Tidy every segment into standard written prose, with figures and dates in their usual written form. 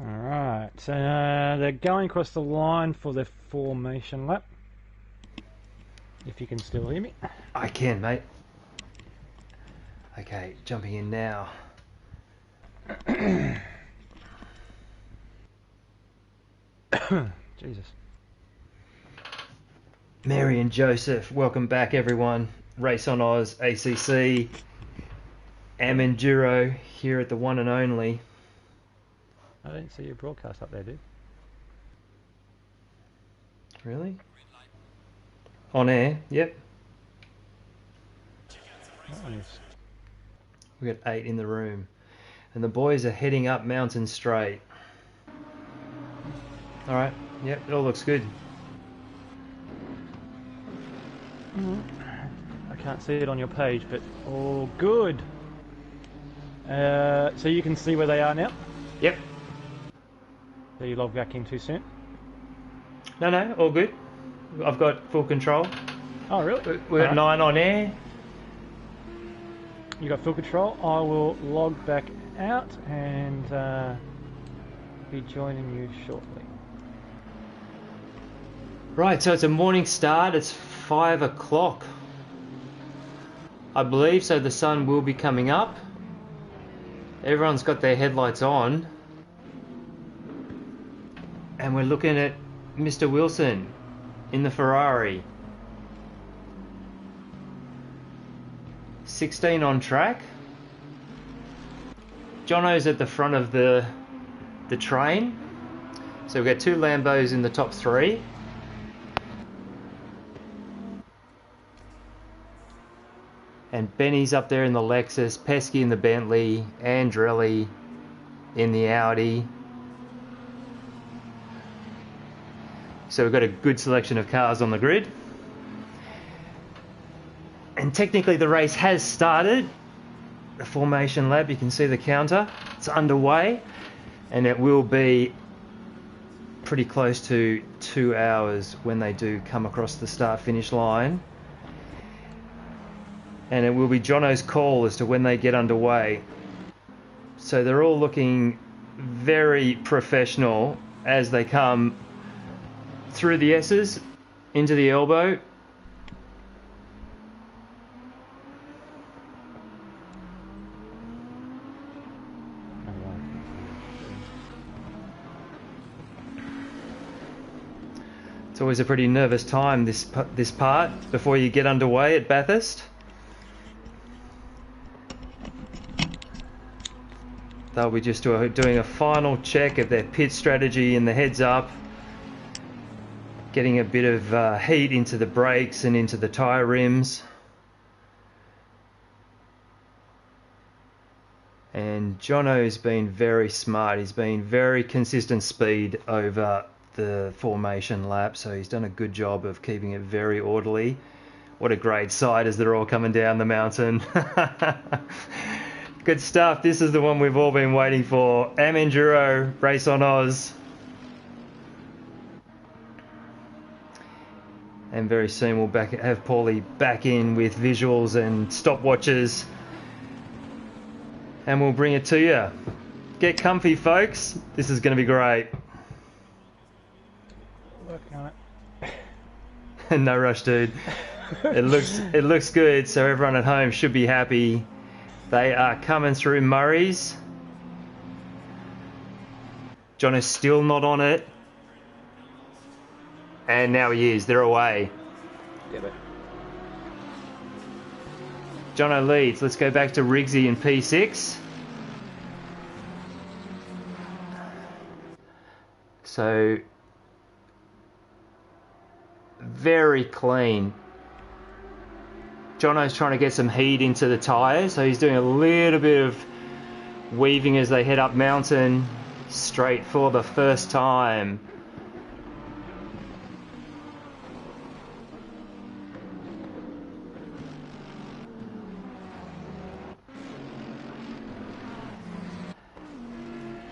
Alright, so they're going across the line for their formation lap. If you can still hear me. I can, mate. Okay, jumping in now. Jesus. Mary and Joseph, welcome back everyone. Raceonoz, ACC, Enduro here at the one and only. I didn't see your broadcast up there, dude. Really? On air, yep. Nice. We got 8 in the room. And the boys are heading up Mountain Straight. Alright, yep, it all looks good. I can't see it on your page, but all good. So you can see where they are now? Yep. Are you logged back in too soon? No, all good. I've got full control. Oh, really? We're at 9 on air. You got full control. I will log back out and be joining you shortly. Right, so it's a morning start. It's 5 o'clock, I believe, so the sun will be coming up. Everyone's got their headlights on. And we're looking at Mr. Wilson in the Ferrari. 16 on track. Jono's at the front of the train. So we've got 2 Lambos in the top 3. And Benny's up there in the Lexus, Pesky in the Bentley, Andrelli in the Audi. So we've got a good selection of cars on the grid. And technically the race has started. The formation lap, you can see the counter. It's underway. And it will be pretty close to 2 hours when they do come across the start-finish line. And it will be Jono's call as to when they get underway. So they're all looking very professional as they come through the S's into the elbow. It's always a pretty nervous time, this part, before you get underway at Bathurst. They'll be just doing a final check of their pit strategy and the heads up, getting a bit of heat into the brakes and into the tyre rims. And Jono's been very smart. He's been very consistent speed over the formation lap, so he's done a good job of keeping it very orderly. What a great sight as they're all coming down the mountain. Good stuff. This is the one we've all been waiting for. Enduro, Raceonoz. And very soon we'll have Paulie back in with visuals and stopwatches. And we'll bring it to you. Get comfy, folks. This is going to be great. Working on it. No rush, dude. It looks good, so everyone at home should be happy. They are coming through Murray's. John is still not on it. And now he is. They're away. Yeah, but Jono leads. Let's go back to Riggsy in P6. So very clean. Jono's trying to get some heat into the tyres, so he's doing a little bit of weaving as they head up mountain straight for the first time.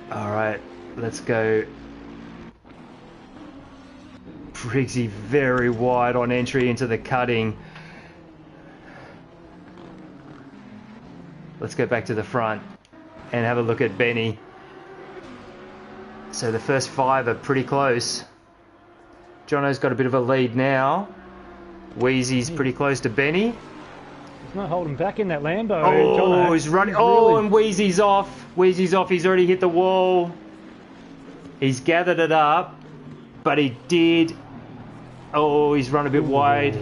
Alright, let's go. Briggsy very wide on entry into the cutting. Let's go back to the front and have a look at Benny. So the first 5 are pretty close. Jono's got a bit of a lead now. Wheezy's pretty close to Benny. He's not holding back in that Lambo. Oh, Jono. he's running. He's oh, really... and Wheezy's off. Wheezy's off. He's already hit the wall. He's gathered it up, but he did. Oh, he's run a bit wide.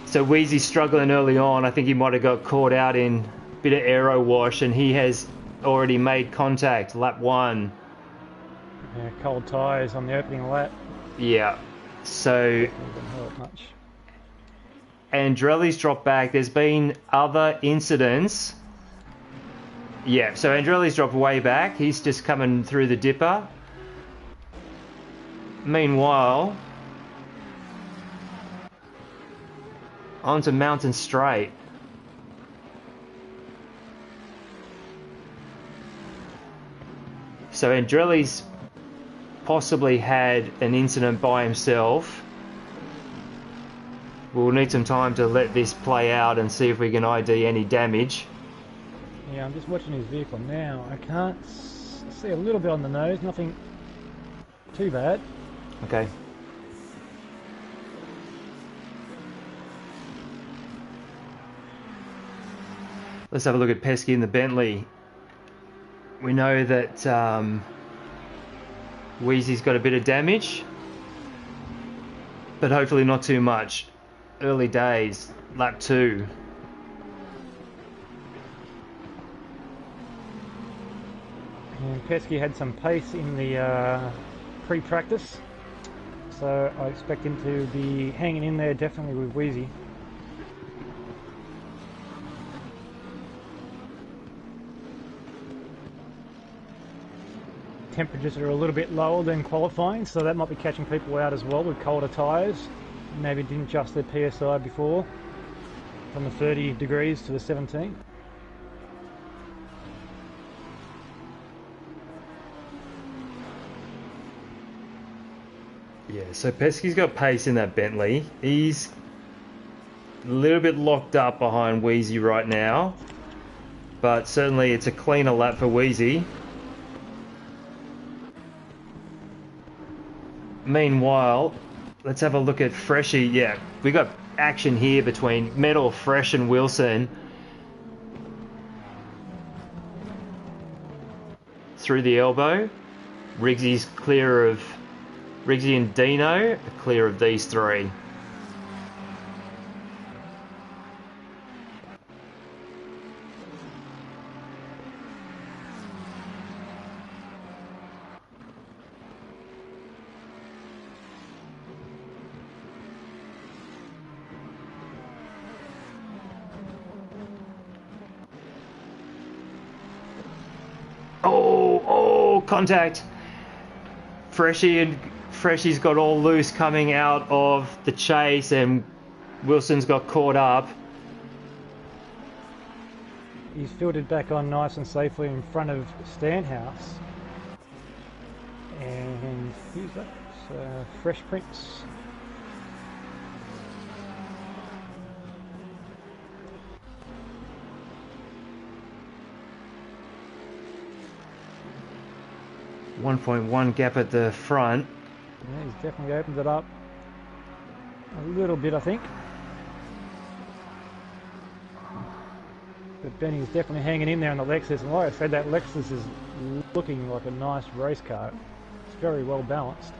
So Wheezy's struggling early on. I think he might have got caught out in a bit of aero wash, and he has already made contact. Lap 1. Yeah, cold tyres on the opening lap. Yeah. So Doesn't help much. Andrelli's dropped back. There's been other incidents. Yeah, so Andrelli's dropped way back. He's just coming through the dipper. Meanwhile, onto Mountain Straight. So Andrelli's possibly had an incident by himself. We'll need some time to let this play out and see if we can ID any damage. Yeah, I'm just watching his vehicle now. I can't see a little bit on the nose, nothing too bad. Okay. Let's have a look at Pesky in the Bentley. We know that Wheezy's got a bit of damage, but hopefully not too much. Early days, lap 2. And Pesky had some pace in the pre-practice, so I expect him to be hanging in there definitely with Wheezy. Temperatures are a little bit lower than qualifying, so that might be catching people out as well with colder tyres. Maybe didn't adjust their PSI before, from the 30 degrees to the 17. Yeah, so Pesky's got pace in that Bentley. He's a little bit locked up behind Wheezy right now, but certainly it's a cleaner lap for Wheezy. Meanwhile, let's have a look at Freshie. Yeah, we got action here between Metal, Fresh and Wilson. Through the elbow. Riggsy's clear of... Riggsy and Dino are clear of these 3. Oh, contact. Freshie's got all loose coming out of the chase, and Wilson's got caught up. He's filtered back on nice and safely in front of Stanhouse. And who's that? Fresh Prince. .1 gap at the front. Yeah, he's definitely opened it up a little bit, I think. But Benny's definitely hanging in there on the Lexus, and like I said, that Lexus is looking like a nice race car. It's very well balanced.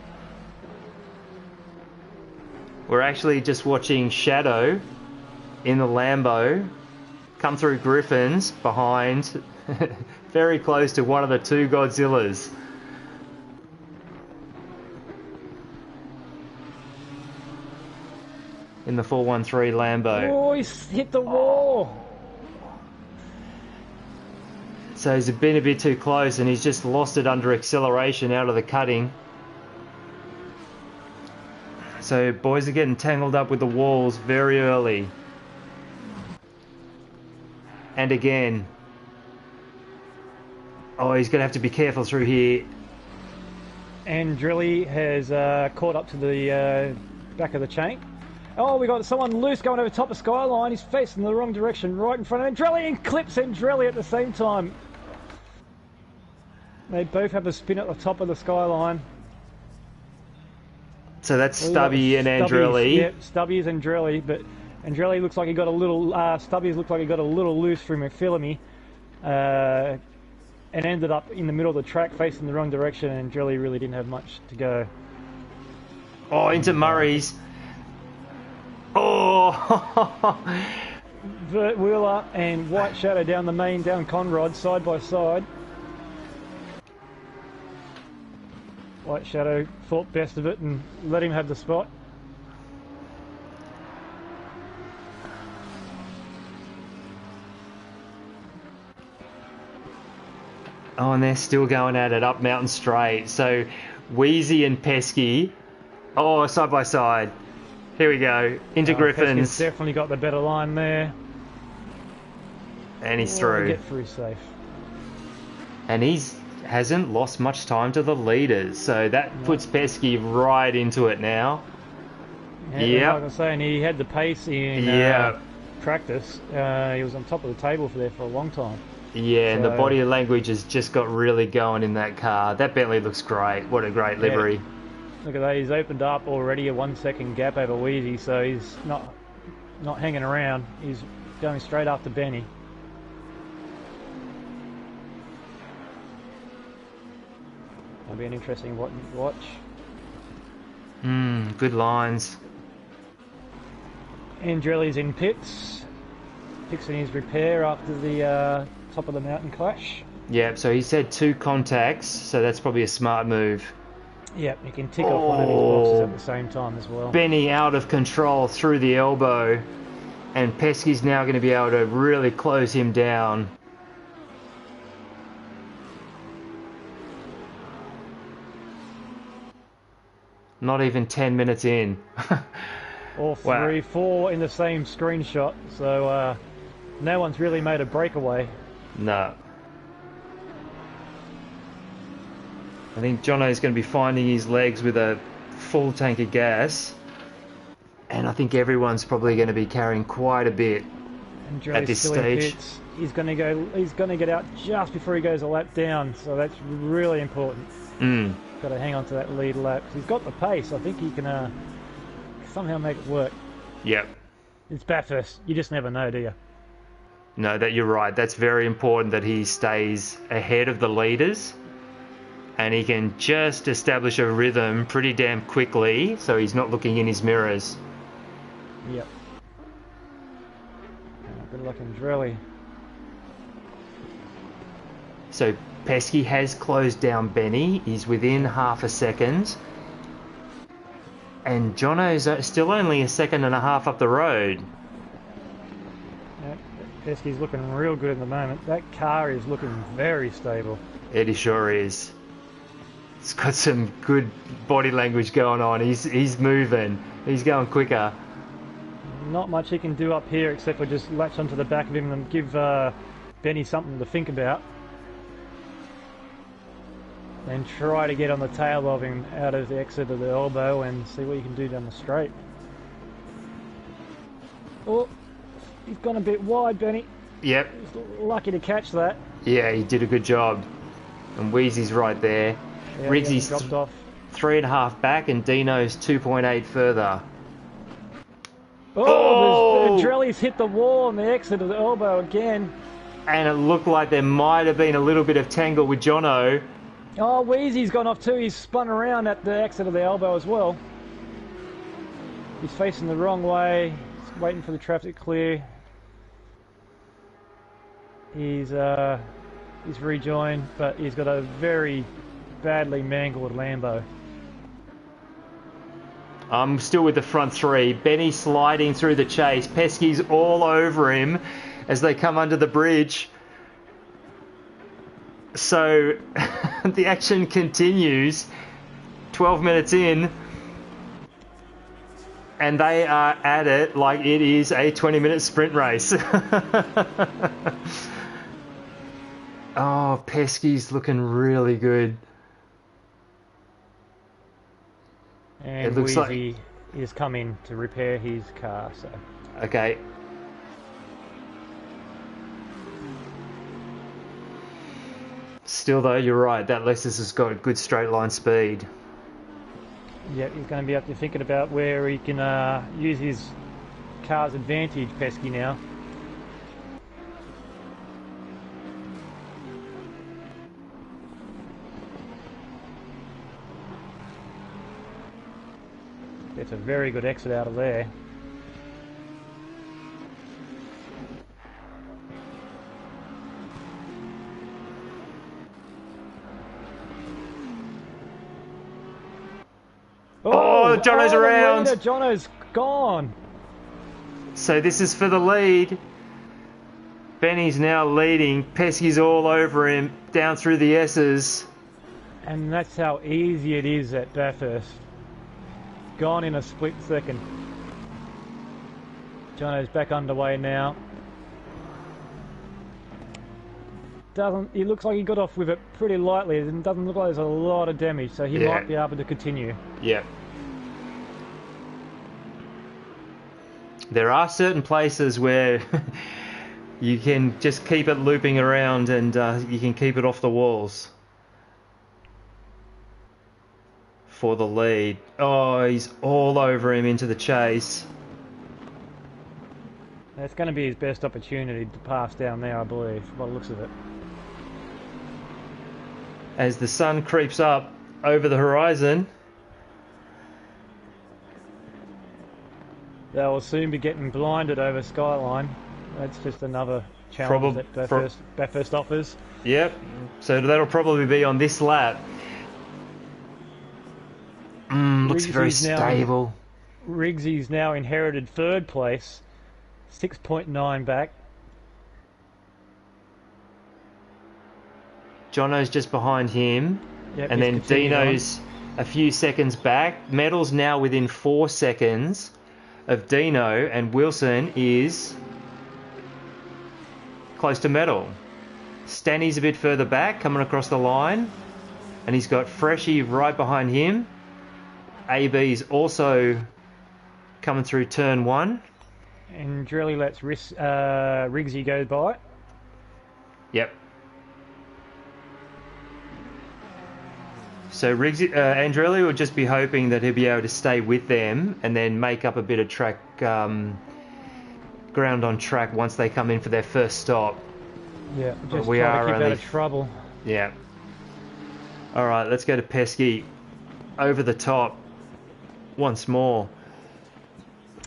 We're actually just watching Shadow in the Lambo come through Griffins behind, very close to one of the 2 Godzillas. in the 413 Lambo. Oh, he's hit the wall. So he's been a bit too close and he's just lost it under acceleration out of the cutting. So boys are getting tangled up with the walls very early. And again. Oh, he's going to have to be careful through here. And Drilly has caught up to the back of the chain. Oh, we got someone loose going over top of Skyline. He's facing the wrong direction, right in front of him. Drilly and clips and Drilly at the same time. They both have a spin at the top of the Skyline. So that's Stubby and Andrelli. Yeah, Stubby's and Drilly, but Andrelli looks like he got a little. Stubby's looked like he got a little loose through McPhillamy, and ended up in the middle of the track facing the wrong direction. And Drilly really didn't have much to go. Oh, into Murray's. Oh! Vert Wheeler and White Shadow down the main, down Conrod, side by side. White Shadow thought best of it and let him have the spot. Oh, and they're still going at it up Mountain Straight. So Wheezy and Pesky, oh, side by side. Here we go, into Griffins. Pesky's definitely got the better line there. And he's through. Get through safe. And he's hasn't lost much time to the leaders, so that puts Pesky right into it now. Yeah, like I was saying, he had the pace in practice. He was on top of the table there for a long time. Yeah, and the body language has just got really going in that car. That Bentley looks great. What a great livery. Look at that, he's opened up already a 1 second gap over Wheezy, so he's not hanging around. He's going straight after Benny. That'll be an interesting watch. Good lines. Andrelli's in pits, fixing his repair after the top of the mountain clash. Yeah, so he's had 2 contacts, so that's probably a smart move. Yep, he can tick off one of his boxes at the same time as well. Benny out of control through the elbow, and Pesky's now going to be able to really close him down. Not even 10 minutes in. All 3, 4 in the same screenshot, so no one's really made a breakaway. No. I think Jono's going to be finding his legs with a full tank of gas. And I think everyone's probably going to be carrying quite a bit at this stage. He's going to get out just before he goes a lap down, so that's really important. Got to hang on to that lead lap. He's got the pace. I think he can somehow make it work. Yep. It's Bathurst. You just never know, do you? No, that you're right. That's very important that he stays ahead of the leaders, and he can just establish a rhythm pretty damn quickly, so he's not looking in his mirrors. Yep. Good luck in Drelly. So Pesky has closed down Benny. He's within half a second. And Jono's still only a second and a half up the road. Yep. Pesky's looking real good at the moment. That car is looking very stable. It sure is. It's got some good body language going on. He's moving. He's going quicker. Not much he can do up here except for just latch onto the back of him and give Benny something to think about. And try to get on the tail of him out of the exit of the elbow and see what you can do down the straight. Oh, he's gone a bit wide, Benny. Yep. He's lucky to catch that. Yeah, he did a good job. And Wheezy's right there. Yeah, Riggsy's dropped off. 3.5 back and Dino's 2.8 further. Oh! Drelly's hit the wall on the exit of the elbow again. And it looked like there might have been a little bit of tangle with Jono. Oh, Wheezy's gone off too. He's spun around at the exit of the elbow as well. He's facing the wrong way. He's waiting for the traffic to clear. He's rejoined, but he's got a very badly mangled Lambo. I'm still with the front three. Benny sliding through the chase. Pesky's all over him as they come under the bridge. So the action continues. 12 minutes in. And they are at it like it is a 20-minute sprint race. Oh, Pesky's looking really good. And it looks Wheezy is coming to repair his car. So okay. Still though, you're right. That Lexus has got good straight line speed. yeah, he's going to be up to thinking about where he can use his car's advantage, Pesky now. It's a very good exit out of there. Oh, Jono's around. Jono's gone. So this is for the lead. Benny's now leading. Pesky's all over him, down through the S's. And that's how easy it is at Bathurst. Gone in a split second. Jono's back underway now. He looks like he got off with it pretty lightly. It doesn't look like there's a lot of damage, so he might be able to continue. Yeah. There are certain places where you can just keep it looping around and you can keep it off the walls. For the lead. Oh, he's all over him into the chase. That's going to be his best opportunity to pass down there, I believe, by the looks of it. As the sun creeps up over the horizon. They will soon be getting blinded over Skyline. That's just another challenge that Bathurst offers. Yep, so that'll probably be on this lap. Looks very stable. Riggsy's now inherited third place, 6.9 back. Jono's just behind him, yep, and then Dino's a few seconds back. Metal's now within 4 seconds of Dino, and Wilson is close to Metal. Stanny's a bit further back, coming across the line, and he's got Freshie right behind him. AB's also coming through turn 1. And Drelly lets Riggsy go by. Yep. So Andrelli will just be hoping that he'll be able to stay with them and then make up a bit of track ground on track once they come in for their first stop. Yeah, just try to keep out of trouble. Yeah. All right, let's go to Pesky over the top once more.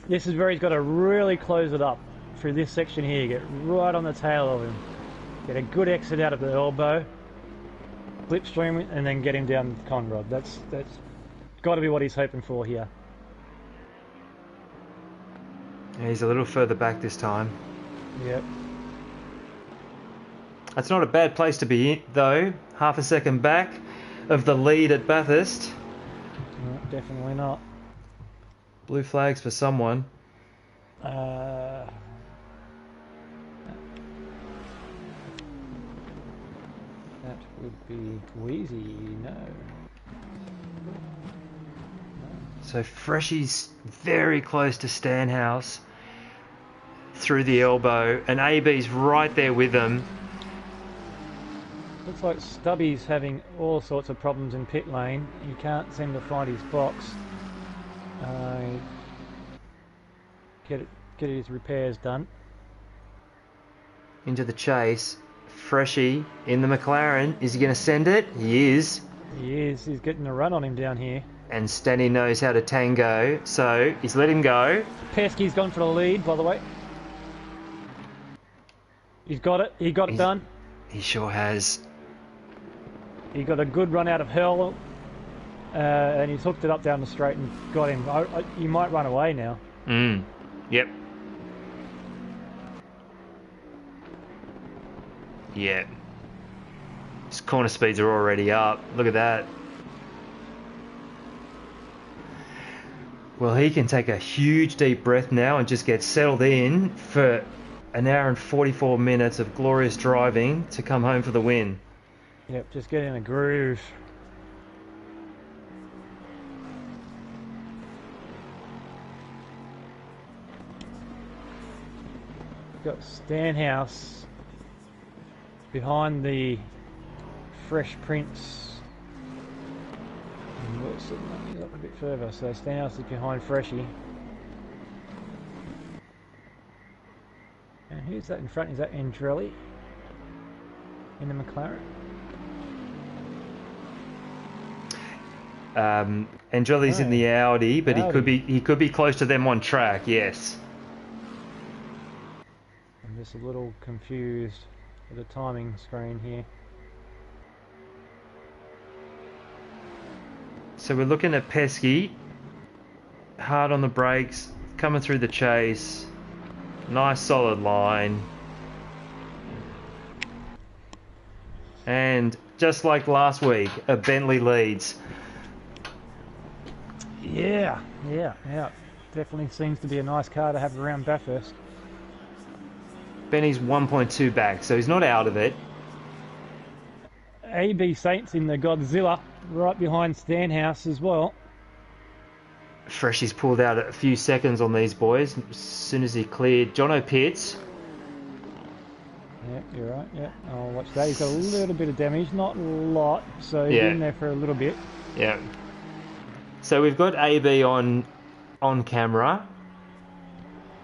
This is where he's got to really close it up through this section here. Get right on the tail of him. Get a good exit out of the elbow. Slipstream and then get him down the Conrod. That's got to be what he's hoping for here. Yeah, he's a little further back this time. Yep. That's not a bad place to be in, though. Half a second back of the lead at Bathurst. No, definitely not. Blue flags for someone. That would be Wheezy, no. So Freshie's very close to Stanhouse through the elbow, and AB's right there with them. Looks like Stubby's having all sorts of problems in pit lane. He can't seem to find his box. Get his repairs done. Into the chase. Freshie in the McLaren. Is he going to send it? He is. He is. He's getting a run on him down here. And Stanny knows how to tango, so he's let him go. Pesky's gone for the lead, by the way. He's got it. He got it done. He sure has. He got a good run out of hell. and he's hooked it up down the straight and got him. You might run away now. Yep. Yeah. His corner speeds are already up. Look at that. Well, he can take a huge deep breath now and just get settled in for an hour and 44 minutes of glorious driving to come home for the win. Yep, just get in a groove. Got Stanhouse behind the Fresh Prince. And Wilson, he's up a bit further, so Stanhouse is behind Freshie. And who's that in front? Is that Andrelli in the McLaren? Andrelli's in the Audi, but he could be close to them on track. Yes. I'm just a little confused with the timing screen here. So we're looking at Pesky, hard on the brakes, coming through the chase, nice solid line, and just like last week, a Bentley leads. Yeah. Definitely seems to be a nice car to have around Bathurst. Benny's 1.2 back, so he's not out of it. AB Saints in the Godzilla, right behind Stanhouse as well. Freshy's pulled out a few seconds on these boys as soon as he cleared Jono Pitts. Yeah, you're right, yeah. I'll watch that. He's got a little bit of damage, not a lot, so he's in there for a little bit. Yeah. So we've got AB on camera,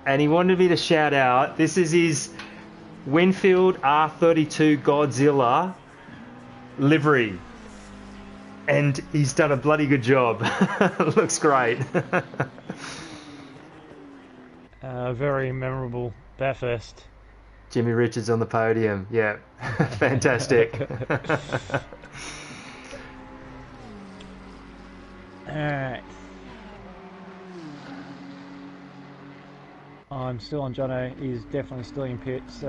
and he wanted me to shout out, this is his Winfield R32 Godzilla livery, and he's done a bloody good job. Looks great. Very memorable Bathurst. Jimmy Richards on the podium, yeah. Fantastic. Alright. I'm still on Jono. He's definitely still in pits.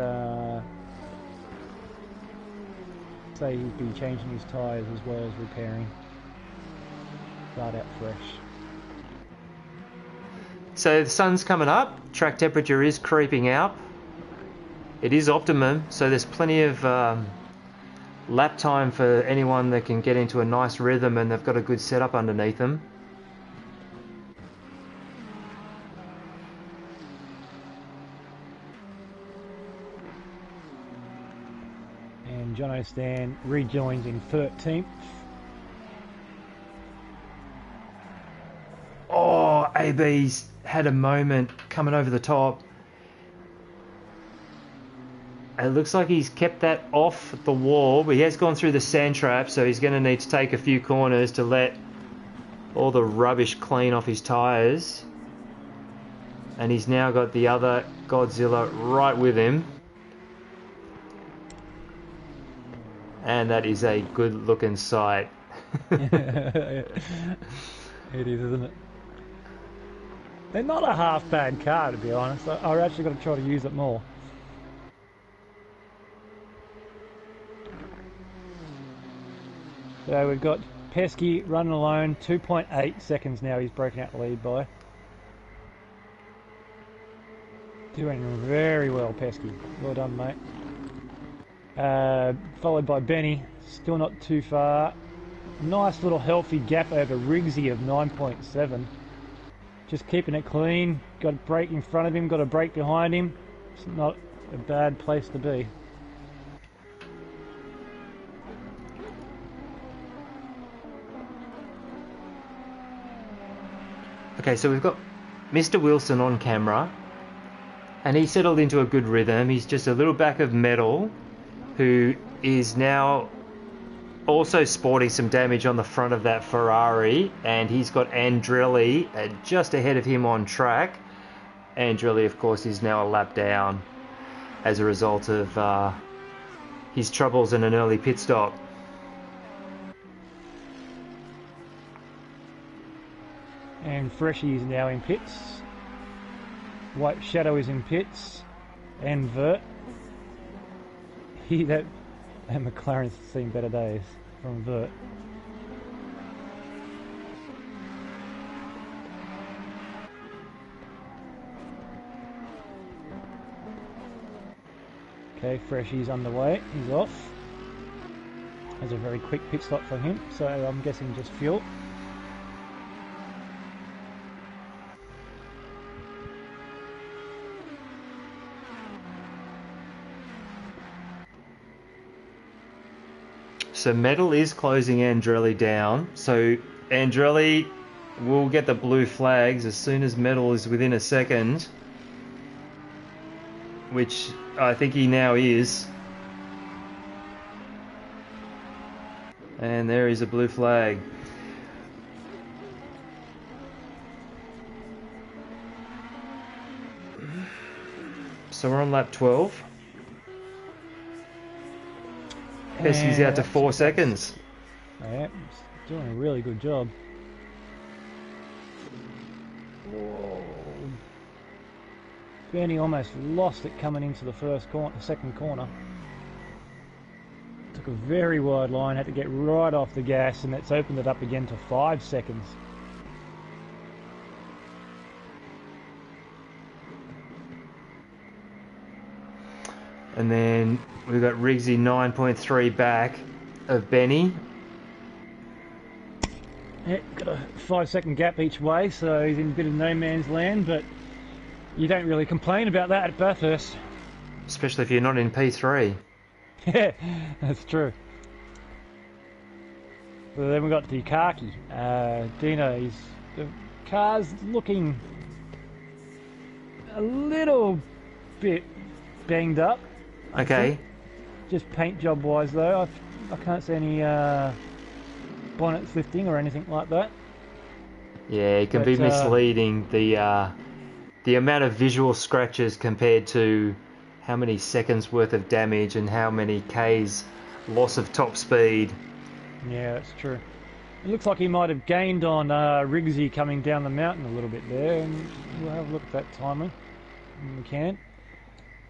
Say he'd be changing his tyres as well as repairing. Start out fresh. So the sun's coming up. Track temperature is creeping up. It is optimum, so there's plenty of lap time for anyone that can get into a nice rhythm and they've got a good setup underneath them. And Jono Stan rejoins in 13th. Oh, AB's had a moment coming over the top. It looks like he's kept that off the wall, but he has gone through the sand trap, so he's going to need to take a few corners to let all the rubbish clean off his tyres. And he's now got the other Godzilla right with him. And that is a good looking sight. It is, isn't it? They're not a half bad car, to be honest. I've actually got to try to use it more. So we've got Pesky running alone, 2.8 seconds now he's breaking out the lead by. Doing very well, Pesky. Well done, mate. Followed by Benny, still not too far. Nice little healthy gap over Riggsy of 9.7. Just keeping it clean. Got a brake in front of him, got a brake behind him. It's not a bad place to be. Okay, so we've got Mr. Wilson on camera, and he settled into a good rhythm. He's just a little back of Metal, who is now also sporting some damage on the front of that Ferrari, and he's got Andrelli just ahead of him on track. Andrelli, of course, is now a lap down as a result of his troubles in an early pit stop. And Freshie is now in pits. White Shadow is in pits. And Vert. That McLaren's seen better days from Vert. Okay, Freshie's underway. He's off. That's a very quick pit stop for him, so I'm guessing just fuel. So Metal is closing Andrelli down. So Andrelli will get the blue flags as soon as Metal is within a second, which I think he now is. And there is a blue flag. So we're on lap 12. Pesky's out to 4 seconds. Yeah, doing a really good job. Whoa. Bernie almost lost it coming into the second corner. Took a very wide line, had to get right off the gas, and that's opened it up again to 5 seconds. And then we've got Riggsy 9.3 back of Benny. Yeah, got a 5 second gap each way, so he's in a bit of no man's land, but you don't really complain about that at Bathurst. Especially if you're not in P3. Yeah, that's true. Well, then we've got Dukaki. Dino, the car's looking a little bit banged up. Okay. Just paint job wise though, I can't see any bonnets lifting or anything like that. Yeah, it can be misleading, the amount of visual scratches compared to how many seconds worth of damage and how many Ks loss of top speed. Yeah, that's true. It looks like he might have gained on Riggsy coming down the mountain a little bit there, and we'll have a look at that timing when we can.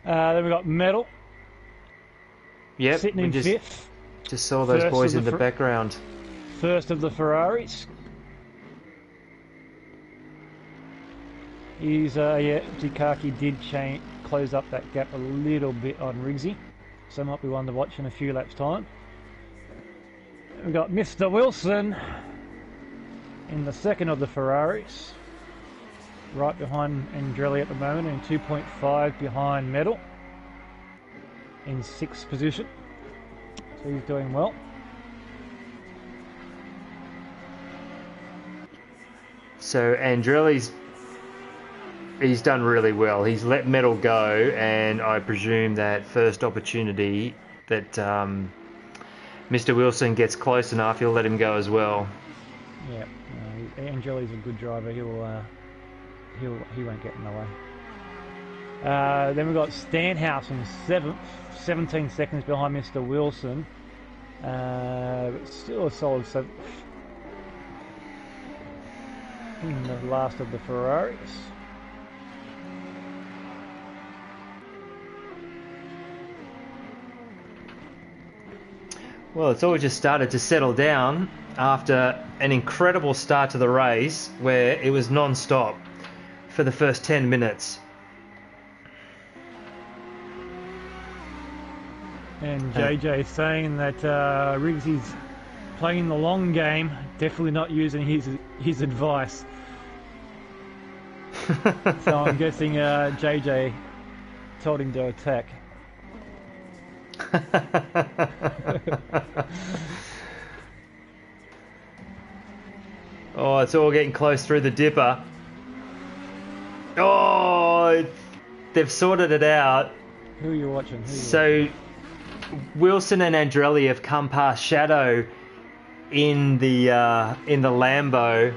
Then we've got Metal. Yep, sitting in fifth. Just saw those boys in the background. First of the Ferraris. Dukaki did close up that gap a little bit on Riggsy, so might be one to watch in a few laps' time. We've got Mr. Wilson in the second of the Ferraris, right behind Andrelli at the moment, and 2.5 behind Metal in 6th position, so he's doing well. So Andrelli's he's done really well. He's let Metal go, and I presume that first opportunity that Mr. Wilson gets close enough, he'll let him go as well. Yeah, Andrelli's a good driver. He won't get in the way. Then we've got Stanhouse in 7th, 17 seconds behind Mr. Wilson, but still a solid 7th in the last of the Ferraris. Well, it's all just started to settle down after an incredible start to the race where it was non-stop for the first 10 minutes. And JJ saying that Riggsy's playing the long game, definitely not using his advice. So I'm guessing JJ told him to attack. Oh, it's all getting close through the dipper. Oh, they've sorted it out. Who are you watching? Wilson and Andrelli have come past Shadow in the Lambo.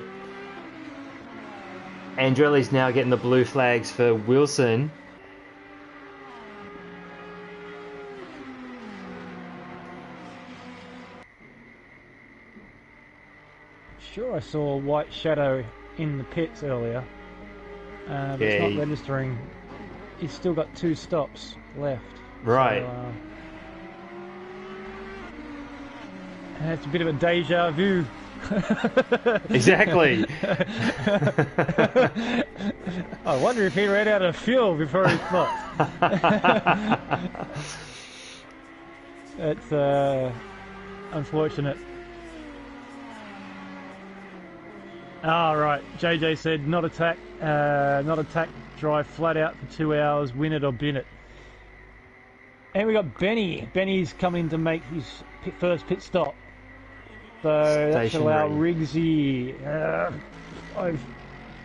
Andrelli's now getting the blue flags for Wilson. Sure, I saw White Shadow in the pits earlier. But Yeah, it's not he- registering. He's still got 2 stops left. Right. So, and it's a bit of a deja vu. Exactly. I wonder if he ran out of fuel before he stopped. It's unfortunate. Right. JJ said not attack, drive flat out for 2 hours, win it or bin it. And we got Benny. Benny's coming to make his first pit stop. So that should allow Riggsy. I've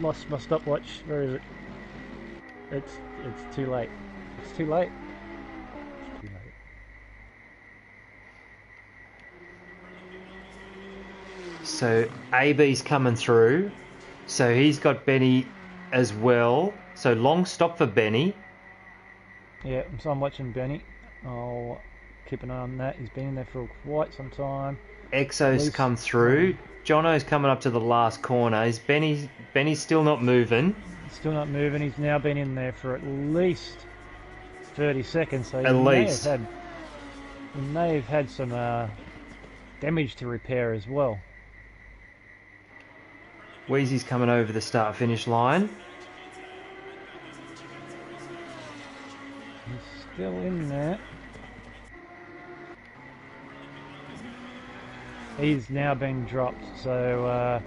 lost my stopwatch. Where is it? It's too late. It's too late. It's too late. So AB's coming through. So he's got Benny as well. So long stop for Benny. Yeah, so I'm watching Benny. I'll keep an eye on that. He's been in there for quite some time. Exo's come through. Jono's coming up to the last corner. Is Benny's still not moving? Still not moving. He's now been in there for at least 30 seconds. So he may have had some damage to repair as well. Wheezy's coming over the start-finish line. He's still in there. He's now been dropped, so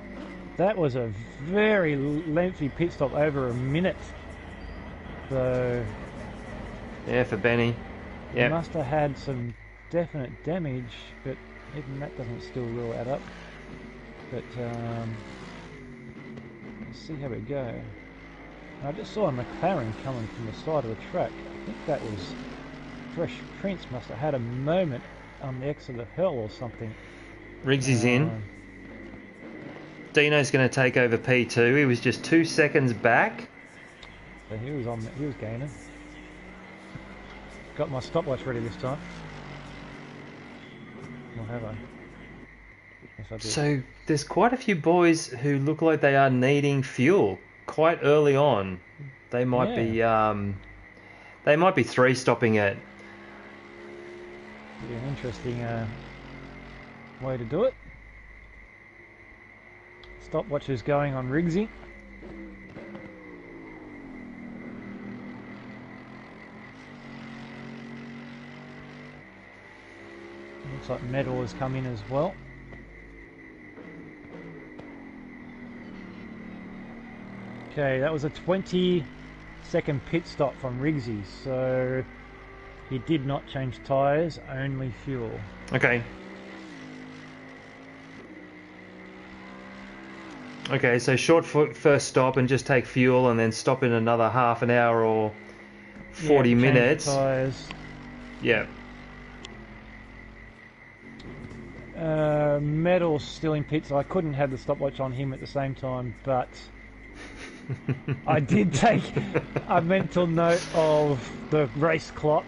that was a very lengthy pit stop, over a minute. So Yeah, for Benny. he Yeah. must have had some definite damage, but even that doesn't still rule add up. But let's see how we go. I just saw a McLaren coming from the side of the track. I think that was Fresh Prince. Must have had a moment on the exit of hell or something. Riggsy's in. Dino's going to take over P2. He was just 2 seconds back. So he was gaining. Got my stopwatch ready this time. Or have I? Yes, I did. So there's quite a few boys who look like they are needing fuel quite early on. They might be 3-stopping it. Be an interesting way to do it. Stopwatch is going on Riggsy. Looks like Metal has come in as well. Okay, that was a 20-second pit stop from Riggsy, so he did not change tyres, only fuel. Okay. Okay, so short first stop and just take fuel and then stop in another half an hour or 40 minutes. Tyres. Yeah. Metal's still in pits. I couldn't have the stopwatch on him at the same time, but I did take a mental note of the race clock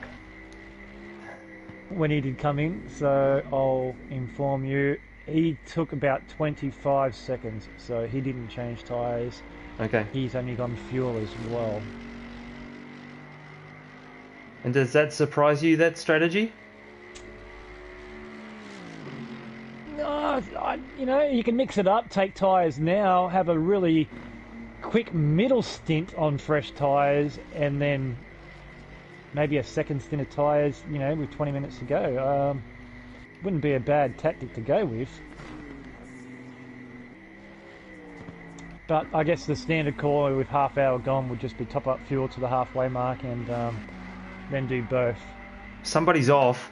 when he did come in, so I'll inform you. He took about 25 seconds, so he didn't change tyres. Okay. He's only gone fuel as well. And does that surprise you, that strategy? No, you can mix it up, take tyres now, have a really quick middle stint on fresh tyres, and then maybe a second stint of tyres, with 20 minutes to go. Wouldn't be a bad tactic to go with. But I guess the standard call with half hour gone would just be top up fuel to the halfway mark and then do both. Somebody's off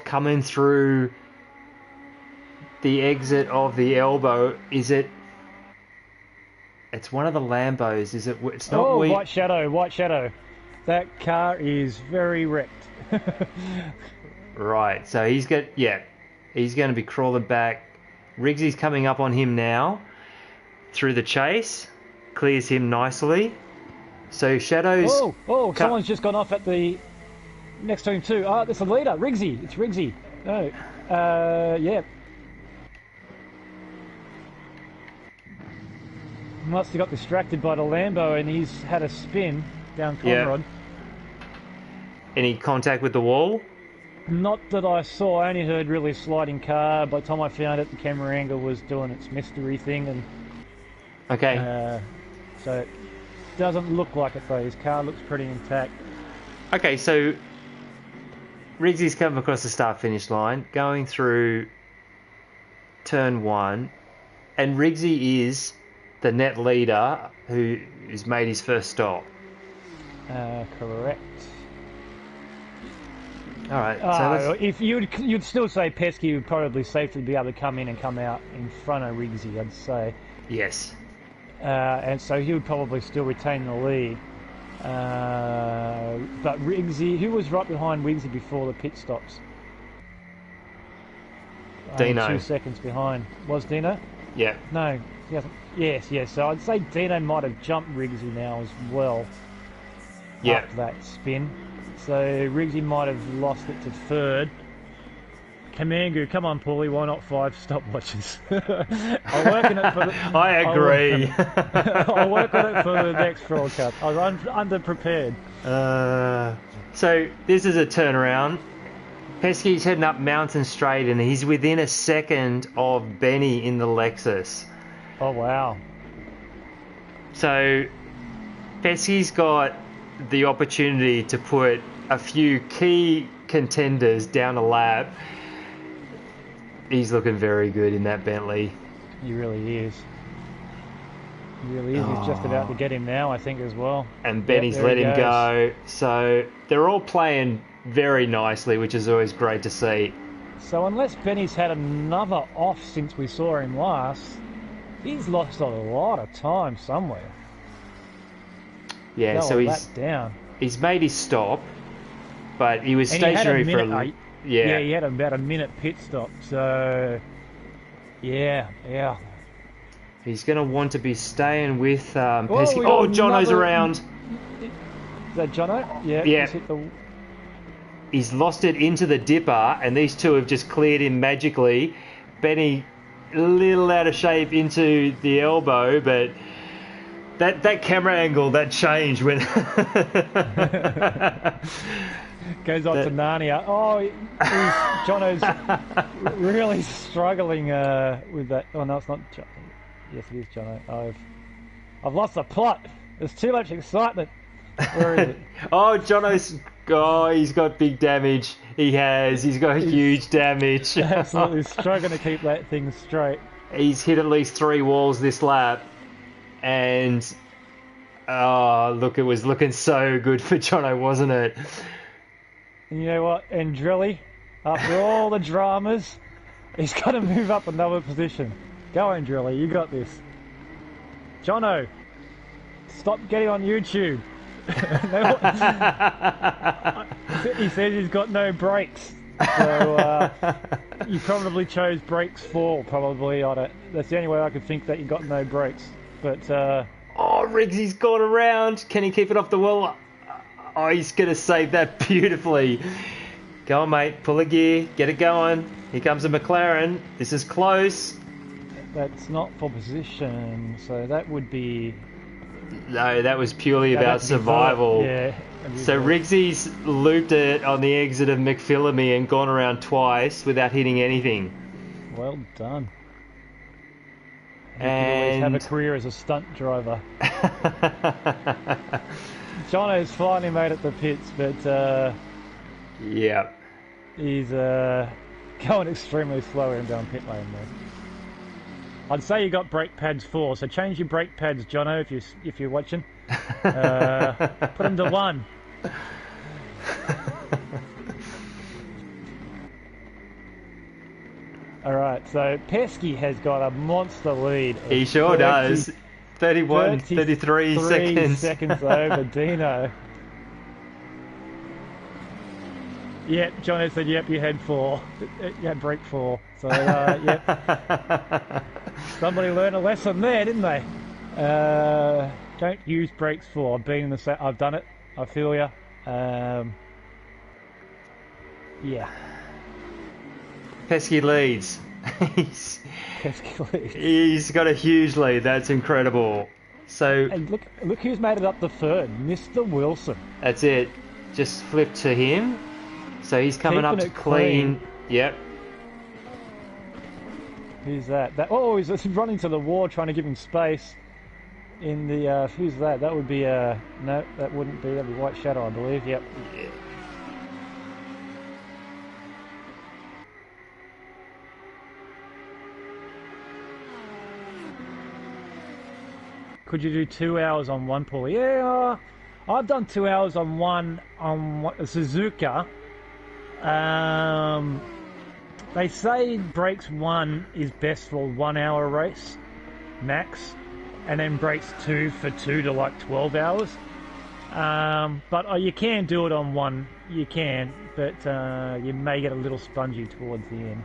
coming through the exit of the elbow. Is it? It's one of the Lambos. Is it? It's not. Oh, White Shadow. That car is very wrecked. Right, so he's going to be crawling back. Riggsy's coming up on him now through the chase, clears him nicely. So Shadow's... Oh, someone's just gone off at the next to him too. Oh, there's a leader, Riggsy. It's Riggsy. No, yeah. Must have got distracted by the Lambo and he's had a spin down Conrod. Any contact with the wall? Not that I saw. I only heard really sliding car. By the time I found it, the camera angle was doing its mystery thing, and okay. So it doesn't look like it though. His car looks pretty intact. Okay, so Riggsy's come across the start-finish line, going through turn 1, and Riggsy is the net leader who's made his first stop. Correct. All right. So if you'd still say Pesky would probably safely be able to come in and come out in front of Riggsy, I'd say. Yes. And so he would probably still retain the lead. But Riggsy, who was right behind Riggsy before the pit stops? Dino. 2 seconds behind. Was Dino? Yeah. No, he hasn't. Yes. So I'd say Dino might have jumped Riggsy now as well. Yeah. After that spin. So Riggsy might have lost it to third. Kamangu, come on, Paulie, why not 5 stopwatches? I'll work on it for the... I agree. I'll work on it for the next World Cup. I was underprepared. So this is a turnaround. Pesky's heading up Mountain Straight and he's within a second of Benny in the Lexus. Oh, wow. So Pesky's got the opportunity to put a few key contenders down a lap. He's looking very good in that Bentley. He really is. He really is. He's just about to get him now, I think, as well. And Benny's let him go. So they're all playing very nicely, which is always great to see. So unless Benny's had another off since we saw him last, he's lost a lot of time somewhere. Yeah, so he's made his stop, but he was stationary for a Yeah, he had about a minute pit stop, so yeah. He's going to want to be staying with Pesky. Oh, Jono's around. Is that Jono? Yeah. He's lost it into the dipper, and these two have just cleared him magically. Benny a little out of shape into the elbow, but that camera angle, that change when... Goes on to Narnia. Oh, Jono's really struggling with that. Oh, no, it's not Jono. Yes, it is Jono. I've lost the plot. There's too much excitement. Where is it? He's got big damage. He's got huge damage. Absolutely struggling to keep that thing straight. He's hit at least 3 walls this lap. And, look, it was looking so good for Jono, wasn't it? And you know what, Andrelli, after all the dramas, he's got to move up another position. Go, Andrelli, you got this. Jono, stop getting on YouTube. He says he's got no brakes. So you probably chose brakes 4, probably. That's the only way I could think that you got no brakes. But Riggsy's gone around. Can he keep it off the wall? Oh, he's going to save that beautifully. Go on, mate. Pull a gear. Get it going. Here comes a McLaren. This is close. That's not for position, so that would be... No, that was purely about survival. Yeah. So Riggsy's looped it on the exit of McPhillamy and gone around twice without hitting anything. Well done. You can always have a career as a stunt driver. Jono's finally made it to pits, but yeah, he's going extremely slow down pit lane there. I'd say you got brake pads 4, so change your brake pads, Jono, if you're watching. Put them to 1. All right, so Pesky has got a monster lead. He sure does. 33 seconds over Dino. Yep, Jono said, yep, you had 4. You had brake 4. So, yep. Somebody learned a lesson there, didn't they? Don't use brakes 4. I've done it. I feel ya. Yeah. Pesky leads. he's, Pesky lead. he's got a huge lead. That's incredible. So And look who's made it up the third, Mr. Wilson. that's it. Just flip to him. So he's coming up Keeping to it clean. clean. Yep. Who's that? Oh, he's running to the wall trying to give him space. In the, who's that? That would be, no, that wouldn't be, that'd be White Shadow, I believe, yep. Yeah. Could you do 2 hours on one pull? Yeah, I've done 2 hours on one, Suzuka. They say breaks 1 is best for a 1 hour race, max. And then breaks 2 for 2 to like 12 hours. But you can do it on 1, you can, but you may get a little spongy towards the end.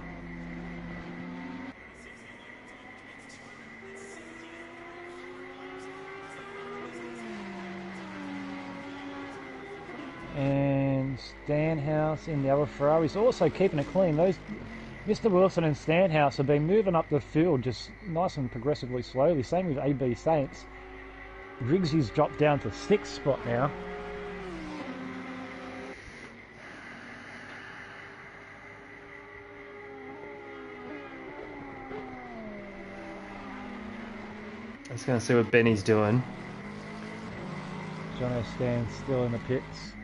And Stanhouse in the other Ferrari's also keeping it clean. Those Mr. Wilson and Stanhouse have been moving up the field just nice and progressively slowly. Same with AB Saints. Riggsy's dropped down to 6th spot now. Let's go and see what Benny's doing. Jono stands still in the pits.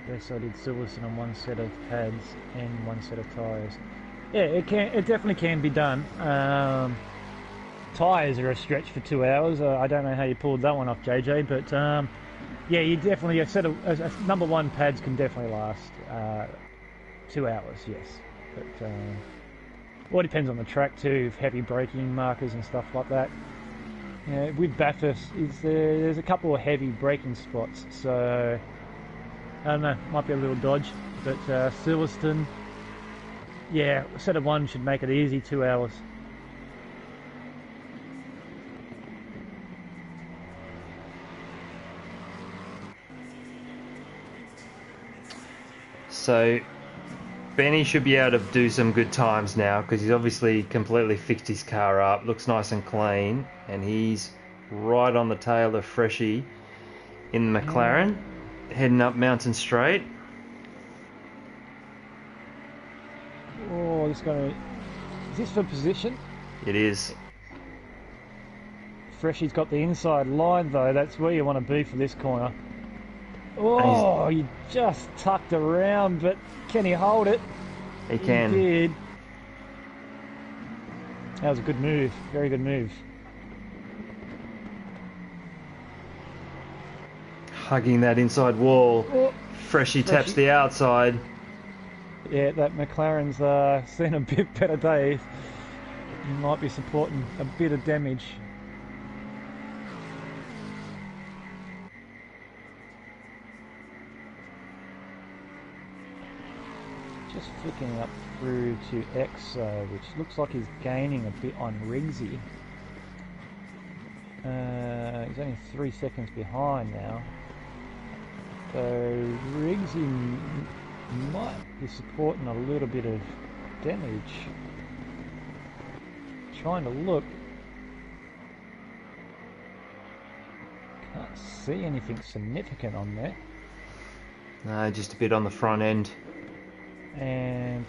Yes, I did Silverstone on 1 set of pads and 1 set of tyres. Yeah, it definitely can be done. Tyres are a stretch for 2 hours. I don't know how you pulled that one off, JJ, but yeah, you definitely a set of number 1 pads can definitely last 2 hours. Yes, but well, it depends on the track too, heavy braking markers and stuff like that. Yeah, with Bathurst, there's a couple of heavy braking spots, so. I don't know, might be a little dodge, but Silverstone, yeah, a set of 1 should make it easy, 2 hours. So Benny should be able to do some good times now because he's obviously completely fixed his car up, looks nice and clean, and he's right on the tail of Freshie in the McLaren. Heading up Mountain Straight. Oh, is this for position? It is. Freshie's got the inside line though, that's where you want to be for this corner. Oh, he just tucked around, but can he hold it? He can. He did. That was a good move, very good move. Hugging that inside wall. Oh, Freshie taps the outside. Yeah, that McLaren's seen a bit better days. He might be supporting a bit of damage. Just flicking up through to EXO, which looks like he's gaining a bit on Rigsy. He's only 3 seconds behind now. So Rigsy might be supporting a little bit of damage. Trying to look. Can't see anything significant on there. No, just a bit on the front end.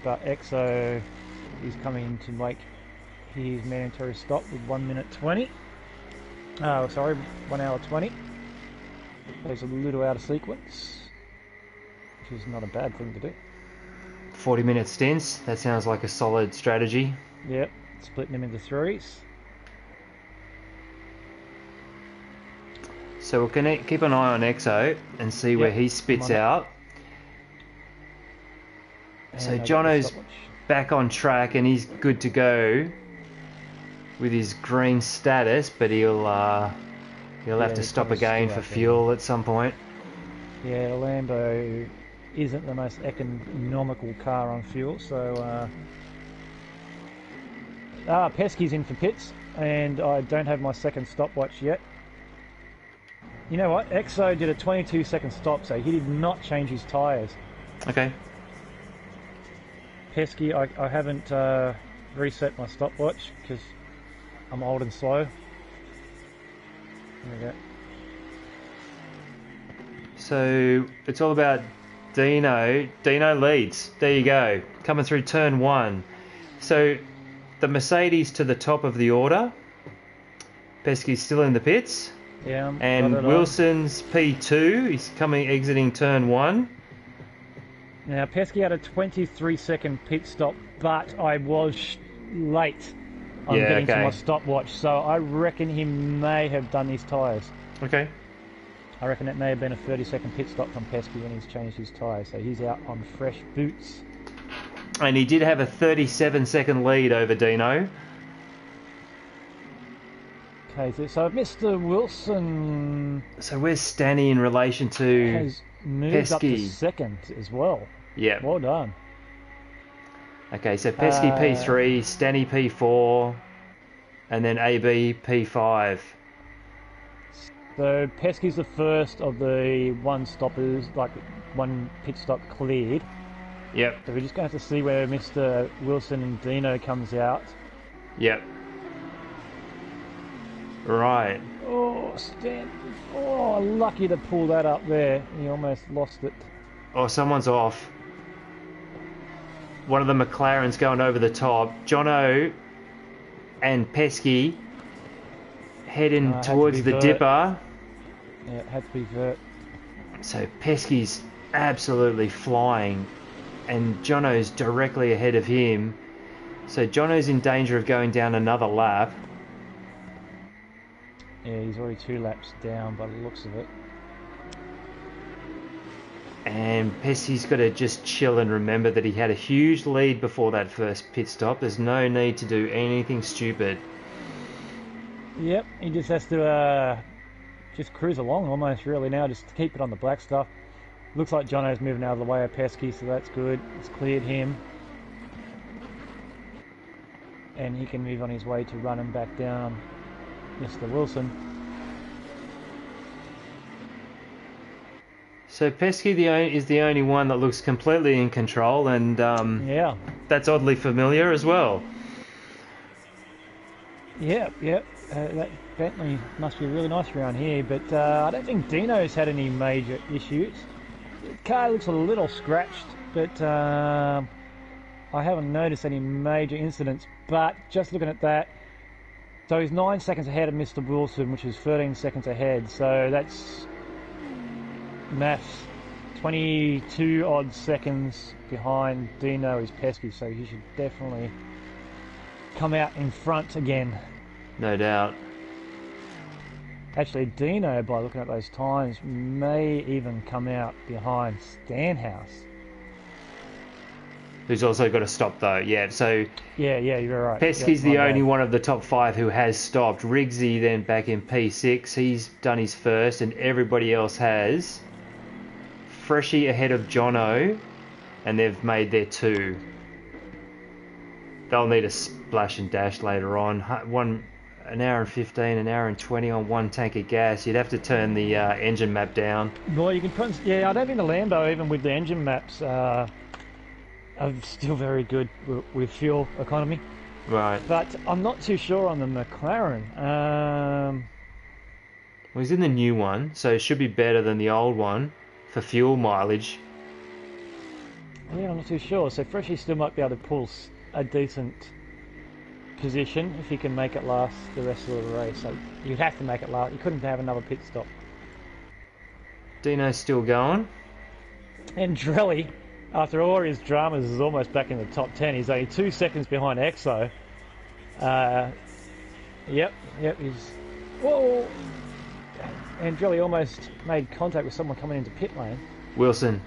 But EXO is coming to make his mandatory stop with 1 minute 20. Oh, sorry, 1 hour 20. Goes a little out of sequence, which is not a bad thing to do. 40-minute stints. That sounds like a solid strategy. Yep, splitting them into 3s. So we'll keep an eye on EXO and see where he spits out. So Jono's back on track and he's good to go with his green status, but he'll have to stop again for fuel at some point. Yeah, the Lambo isn't the most economical car on fuel, so Pesky's in for pits, and I don't have my second stopwatch yet. You know what? EXO did a 22-second stop, so he did not change his tyres. Okay. Pesky, I haven't reset my stopwatch because I'm old and slow. There we go. So it's all about Dino. Dino leads. There you go. Coming through turn 1. So the Mercedes to the top of the order. Pesky's still in the pits. Yeah. And Wilson's P2. He's exiting turn 1. Now Pesky had a 23-second pit stop, but I was late on getting to my stopwatch, so I reckon he may have done his tyres. Okay. I reckon it may have been a 30-second pit stop from Pesky when he's changed his tyres, so he's out on fresh boots. And he did have a 37-second lead over Dino. Okay, so Mr. Wilson... So where's Stanny in relation to has moved Pesky? Up to second as well. Yeah. Well done. Okay, so Pesky P3, Stanny P4, and then AB P5. So Pesky's the first of the one stoppers, like one pit stop cleared. Yep. So we're just going to have to see where Mr. Wilson and Dino comes out. Yep. Right. Oh, Stan. Oh, lucky to pull that up there. He almost lost it. Oh, someone's off. One of the McLarens going over the top. Jono and Pesky heading towards the dipper. Yeah, it had to be vert. So Pesky's absolutely flying, and Jono's directly ahead of him. So Jono's in danger of going down another lap. Yeah, he's already 2 laps down by the looks of it. And Pesky's got to just chill and remember that he had a huge lead before that first pit stop. There's no need to do anything stupid. Yep, he just has to just cruise along almost really now, just to keep it on the black stuff. Looks like Jono's moving out of the way of Pesky, so that's good. It's cleared him. And he can move on his way to running back down Mr. Wilson. So Pesky is the only one that looks completely in control, and yeah, that's oddly familiar as well. Yep. That Bentley must be really nice around here, but I don't think Dino's had any major issues. The car looks a little scratched, but I haven't noticed any major incidents. But just looking at that, so he's 9 seconds ahead of Mr. Wilson, which is 13 seconds ahead. So that's maths, 22 odd seconds behind Dino is Pesky. So he should definitely come out in front again. No doubt. Actually, Dino, by looking at those times, may even come out behind Stanhouse. Who's also got to stop though, yeah. So yeah, you're right. Pesky's the only one of the top 5 who has stopped. Riggsy then back in P6, he's done his first, and everybody else has. Freshie ahead of Jono, and they've made their 2. They'll need a splash and dash later on. An hour and 15, an hour and 20 on 1 tank of gas. You'd have to turn the engine map down. Well, you can put, yeah, I don't think the Lambo, even with the engine maps, are still very good with fuel economy. Right. But I'm not too sure on the McLaren. Well, he's in the new one, so it should be better than the old one for fuel mileage. Yeah, I'm not too sure. So Freshie still might be able to pull a decent position if he can make it last the rest of the race. So you'd have to make it last. You couldn't have another pit stop. Dino's still going. And Drelly, after all his dramas, is almost back in the top 10. He's only 2 seconds behind Exo. Yep, he's... Whoa! And Drelly almost made contact with someone coming into pit lane. Wilson.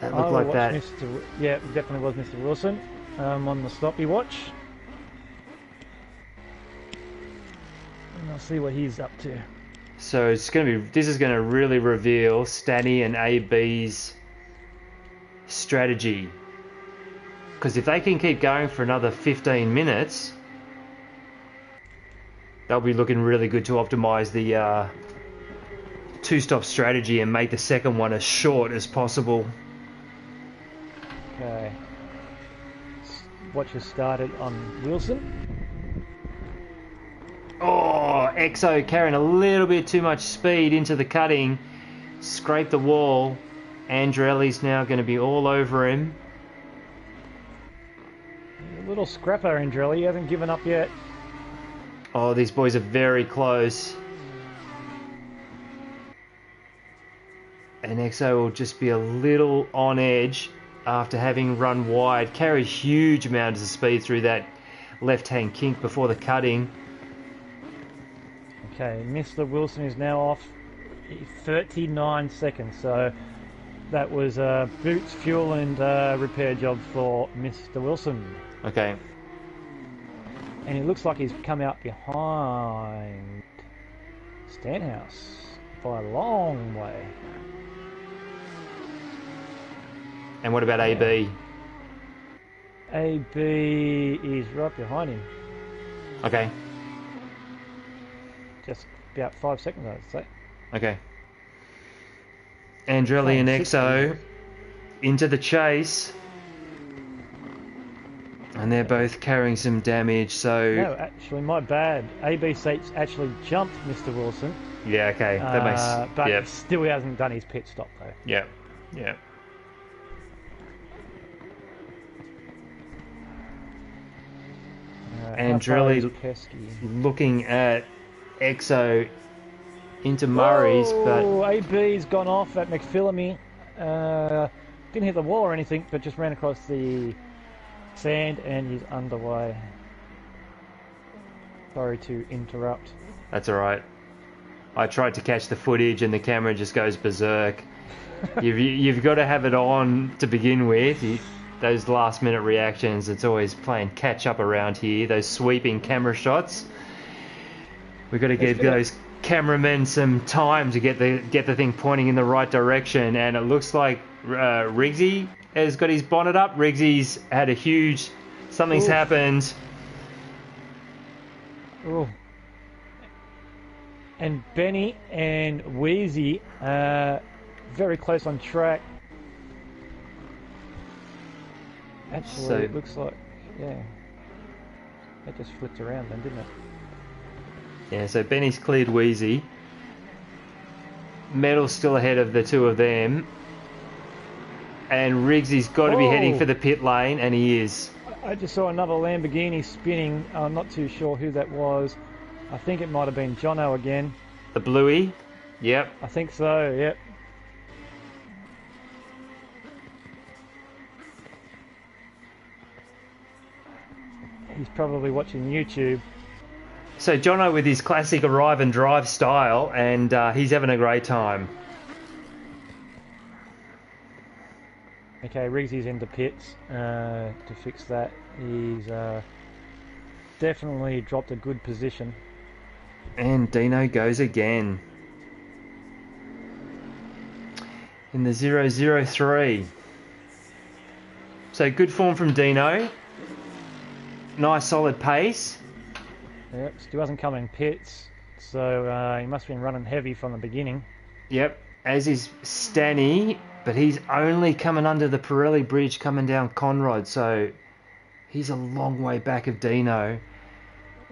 That looked like that. Yeah, it definitely was Mr. Wilson on the stoppy watch. And I'll see what he's up to. So this is going to really reveal Stanny and AB's strategy. Because if they can keep going for another 15 minutes, they'll be looking really good to optimize the 2-stop strategy and make the second one as short as possible. Okay. Watch has started on Wilson. Oh, Exo carrying a little bit too much speed into the cutting. Scraped the wall. Andrelli's now going to be all over him. A little scrapper, Andrelli. He hasn't given up yet. Oh, these boys are very close. And Exo will just be a little on edge after having run wide. Carried huge amounts of speed through that left-hand kink before the cutting. Okay, Mr. Wilson is now off 39 seconds, so that was boots, fuel and repair job for Mr. Wilson. Okay. And it looks like he's come out behind Stanhouse by a long way. And what about AB? AB is right behind him. Okay. Just about 5 seconds, I'd say. Okay. Andrelli and Exo into the chase. And they're both carrying some damage, so... No, actually, my bad. AB Seats actually jumped Mr. Wilson. Yeah, okay. That makes... But yep. still he hasn't done his pit stop, though. Yeah, yeah. Andrelli looking at Exo into Murray's, but... AB's gone off at McPhillamy. Didn't hit the wall or anything, but just ran across the sand and he's underway. Sorry to interrupt. That's alright. I tried to catch the footage and the camera just goes berserk. You've got to have it on to begin with. Those last minute reactions, it's always playing catch up around here. Those sweeping camera shots. We've got to give those cameramen some time to get the thing pointing in the right direction. And it looks like Riggsy has got his bonnet up. Riggsy's had a huge... Something's happened. Ooh. And Benny and Wheezy very close on track. Actually, it looks like, yeah, that just flipped around then, didn't it? Yeah, so Benny's cleared Wheezy. Metal's still ahead of the two of them. And Riggsy's got to be heading for the pit lane, and he is. I just saw another Lamborghini spinning. I'm not too sure who that was. I think it might have been Jono again. The Bluey? Yep. I think so, yep. He's probably watching YouTube. So Jono with his classic arrive and drive style, and he's having a great time. Okay, Riggsy's into pits to fix that. He's definitely dropped a good position. And Dino goes again. In the 003. So good form from Dino. Nice solid pace. Yep, still hasn't come in pits, so he must have been running heavy from the beginning. Yep, as is Stanny, but he's only coming under the Pirelli bridge coming down Conrod, so he's a long way back of Dino.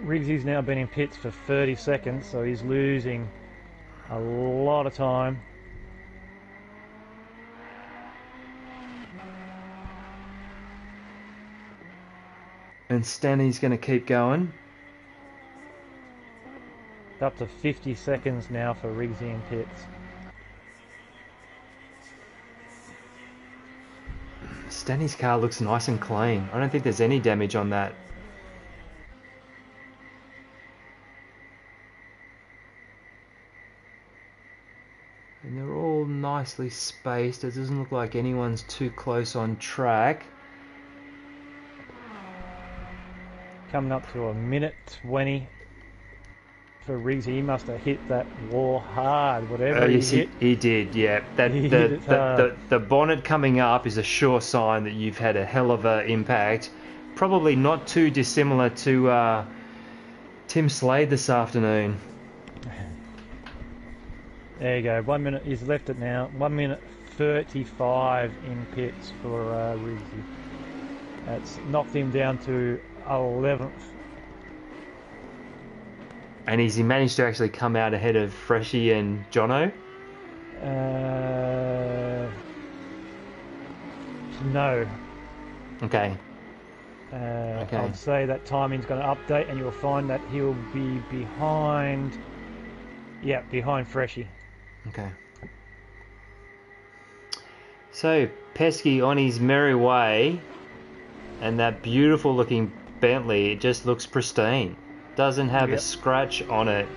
Riggsy's now been in pits for 30 seconds, so he's losing a lot of time. And Stanny's going to keep going. Up to 50 seconds now for Riggsy in pits. Stanny's car looks nice and clean. I don't think there's any damage on that. And they're all nicely spaced. It doesn't look like anyone's too close on track. Coming up to a minute 20 for Riggsy. He must have hit that wall hard, whatever he hit. He did, yeah. The bonnet coming up is a sure sign that you've had a hell of an impact. Probably not too dissimilar to Tim Slade this afternoon. There you go. 1 minute. He's left it now. 1 minute 35 in pits for Rizzy. That's knocked him down to 11th. And has he managed to actually come out ahead of Freshie and Jono? No. Okay. I'd say that timing's going to update, and you'll find that he'll be behind. Yeah, behind Freshie. Okay. So Pesky on his merry way, and that beautiful looking Bentley, it just looks pristine. Doesn't have a scratch on it.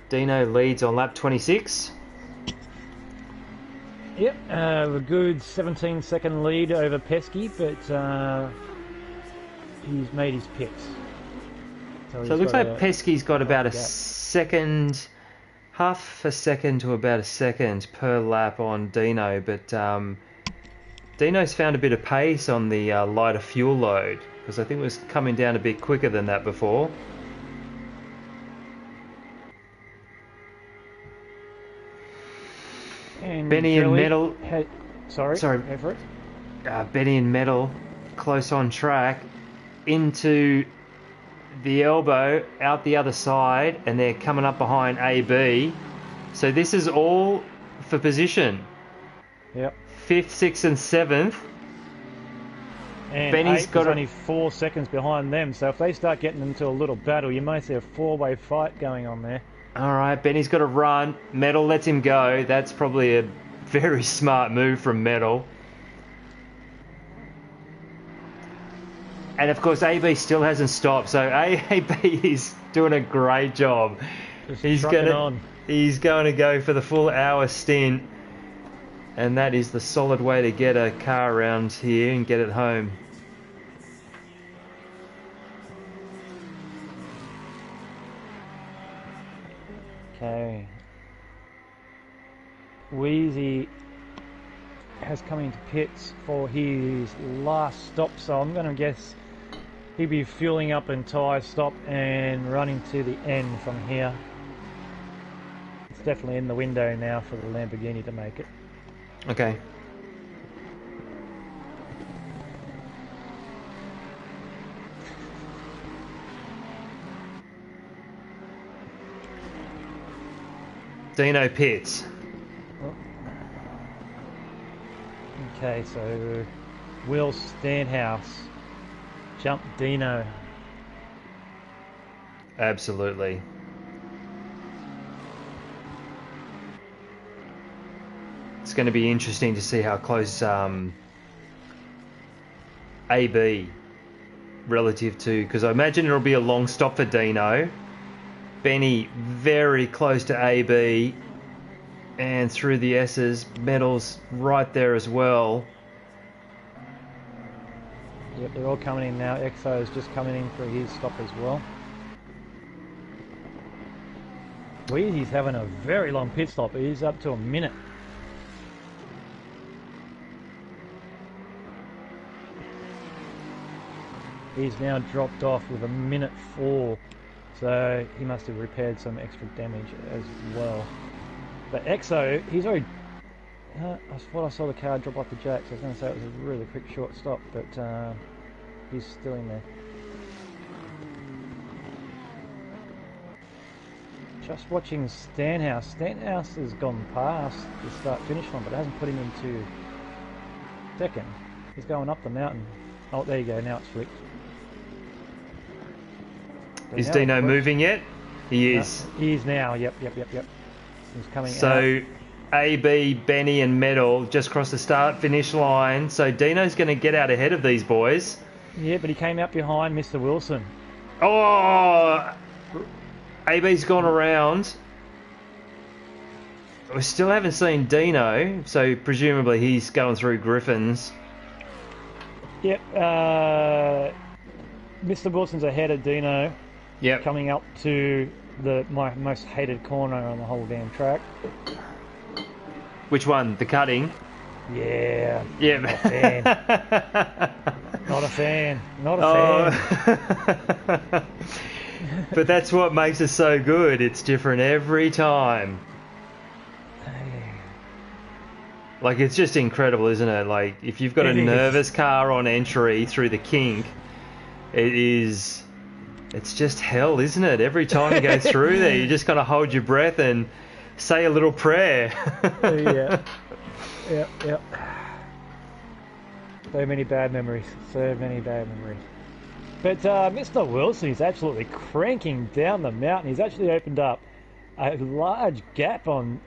Dino leads on lap 26. Yep, a good 17-second lead over Pesky, but he's made his pits. So it looks like Pesky's got about a second, half a second to about a second per lap on Dino, but Dino's found a bit of pace on the lighter fuel load, because I think it was coming down a bit quicker than that before. And Benny and Metal. Sorry, go for it. Benny and Metal close on track into the elbow out the other side, and they're coming up behind AB. So this is all for position. Yep. 5th, 6th, and 7th. And Benny's got only 4 seconds behind them. So if they start getting into a little battle, you may see a 4-way fight going on there. All right, Benny's got to run. Metal lets him go. That's probably a very smart move from Metal. And of course, AB still hasn't stopped. So AB is doing a great job. He's going to go for the full hour stint. And that is the solid way to get a car around here and get it home. Okay. Wheezy has come into pits for his last stop, so I'm going to guess he'll be fueling up and tyre stop and running to the end from here. It's definitely in the window now for the Lamborghini to make it. Okay. Dino pits. Okay, so Will Stanhouse jumped Dino. Absolutely. It's going to be interesting to see how close AB relative to, because I imagine it'll be a long stop for Dino. Benny very close to AB, and through the S's, Metal's right there as well. Yep, they're all coming in now. Exo is just coming in for his stop as well. Wheezy's having a very long pit stop. He's up to a minute. He's now dropped off with 1:04. So he must have repaired some extra damage as well. But Exo, he's already... I thought I saw the car drop off the jacks. I was going to say it was a really quick short stop, but he's still in there. Just watching Stanhouse. Stanhouse has gone past the start-finish line, but it hasn't put him into second. He's going up the mountain. Oh, there you go. Now it's flicked. Is Dino moving yet? He is. He is now. Yep. He's coming out. So AB, Benny and Metal just crossed the start-finish line. So Dino's going to get out ahead of these boys. Yeah, but he came out behind Mr. Wilson. Oh! AB's gone around. We still haven't seen Dino, so presumably he's going through Griffins. Yep. Mr. Wilson's ahead of Dino. Yep. Coming up to my most hated corner on the whole damn track. Which one? The cutting? Yeah. Yeah. Not a fan. Not a fan. But that's what makes it so good. It's different every time. Like, it's just incredible, isn't it? Like, if you've got a nervous car on entry through the kink, it's just hell, isn't it? Every time you go through there, you just got to hold your breath and say a little prayer. Yep. So many bad memories. But Mr. Wilson is absolutely cranking down the mountain. He's actually opened up a large gap on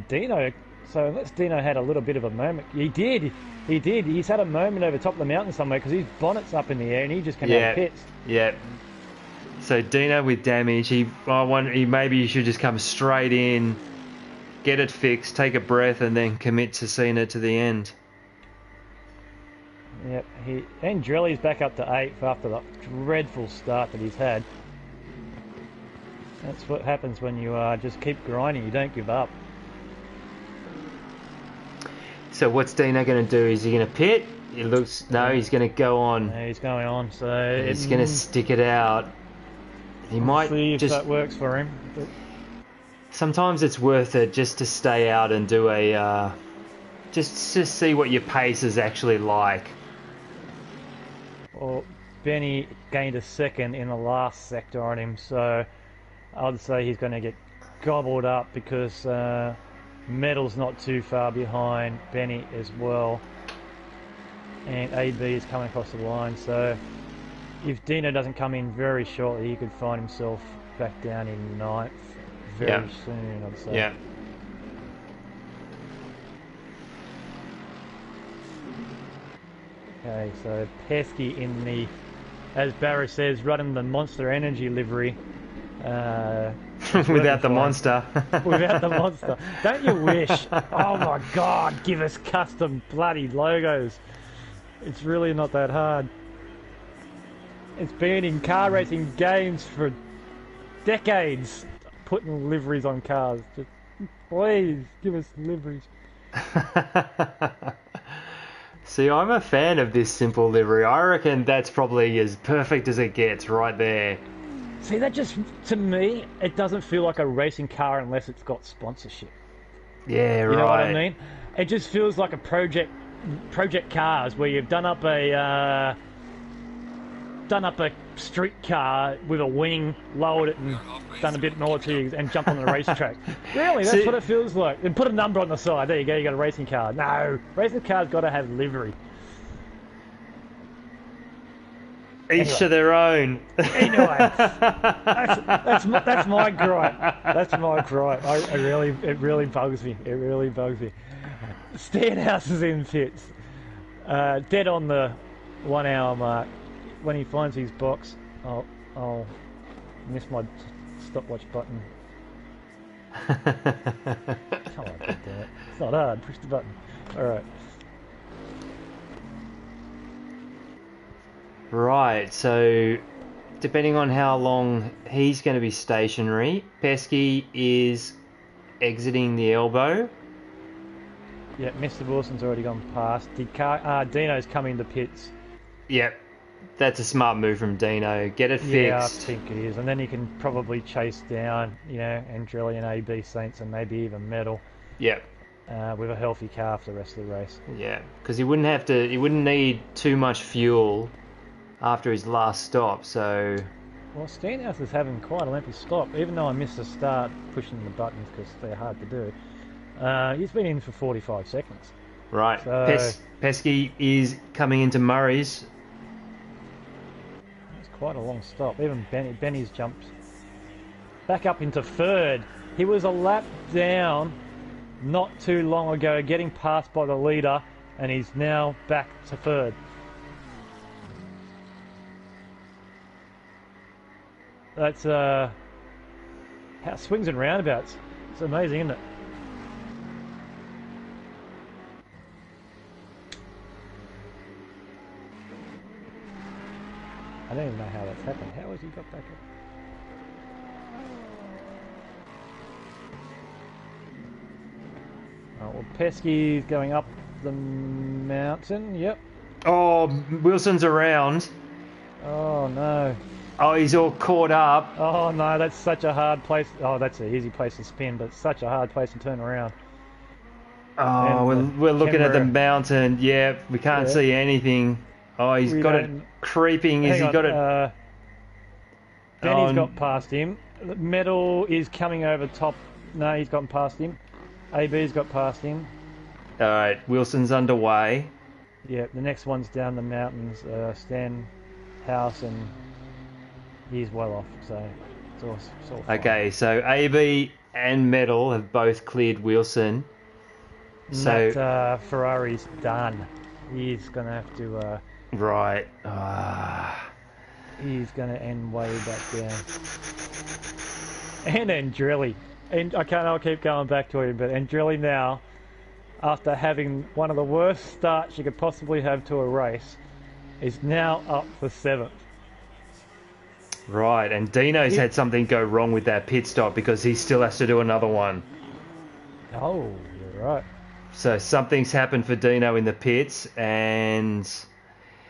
Dino. So unless Dino had a little bit of a moment, he did. He's had a moment over top of the mountain somewhere because his bonnet's up in the air and he just came out of pits. Yeah. So Dino with damage, maybe he should just come straight in, get it fixed, take a breath, and then commit to seeing it to the end. Yep. Andrelli's back up to 8th after that dreadful start that he's had. That's what happens when you just keep grinding. You don't give up. So what's Dino going to do? Is he going to pit? It looks... No, he's going to go on. Yeah, he's going on, so... He's going to stick it out. He might see if just... that works for him. But... Sometimes it's worth it just to stay out and do a... Just see what your pace is actually like. Well, Benny gained a second in the last sector on him, so I'd say he's going to get gobbled up because... Metal's not too far behind Benny as well, and AB is coming across the line, so if Dino doesn't come in very shortly, he could find himself back down in 9th very soon, I'd say. Yeah. Okay, so Pesky in the, as Barrow says, running the Monster Energy livery. Without the monster. Without the monster. Don't you wish? Oh my God, give us custom bloody logos. It's really not that hard. It's been in car racing games for decades, putting liveries on cars. Just please give us liveries. See, I'm a fan of this simple livery. I reckon that's probably as perfect as it gets right there. See, that just, to me, it doesn't feel like a racing car unless it's got sponsorship. Yeah, right. You know what I mean? It just feels like a project cars where you've done up a street car with a wing, lowered it and done a bit more to you and jumped on the racetrack. Really, that's what it feels like. And put a number on the side. There you go, you got a racing car. No, racing car's got to have livery. Each to their own. Anyway, that's my gripe. That's my gripe. It really bugs me. It really bugs me. Stenhouse is in pits, dead on the 1 hour mark. When he finds his box, I'll miss my stopwatch button. Come on, damn it. It's not hard. Push the button. All right. Right, so depending on how long he's going to be stationary, Pesky is exiting the elbow. Yeah, Mr. Wilson's already gone past. Dino's coming to pits. Yep, that's a smart move from Dino. Get it fixed. Yeah, I think it is. And then he can probably chase down, Andrelli and AB Saints and maybe even Metal. Yep. With a healthy car for the rest of the race. Yeah, because he wouldn't need too much fuel after his last stop, so... Well, Stenhouse is having quite a lengthy stop, even though I missed the start pushing the buttons because they're hard to do. He's been in for 45 seconds. Right. So, Pesky is coming into Murray's. It's quite a long stop. Even Benny's jumped back up into 3rd. He was a lap down not too long ago, getting passed by the leader, and he's now back to 3rd. That's how swings and roundabouts. It's amazing, isn't it? I don't even know how that's happened. How has he got back up? Oh, well, Pesky's going up the mountain. Yep. Oh, Wilson's around. Oh no. Oh, he's all caught up. Oh no, that's such a hard place. Oh, that's an easy place to spin, but it's such a hard place to turn around. Oh, we're looking at the camera- mountain. Yeah, we can't Yeah. see anything. Oh, he's We got it don't- creeping. Has Hang he on, got it? Benny's Oh, got past him. Metal is coming over top. No, he's gotten past him. AB's got past him. all right, Wilson's underway. Yeah, the next one's down the mountains, Stan House, and he's well off, so it's all fine. Okay, so AB and Metal have both cleared Wilson. So That Ferrari's done. He's going to have to... right. he's going to end way back down. And Andrelli. And I'll keep going back to him, but Andrelli now, after having one of the worst starts you could possibly have to a race, is now up for 7th. Right, and Dino's had something go wrong with that pit stop because he still has to do another one. Oh, you're right. So something's happened for Dino in the pits, and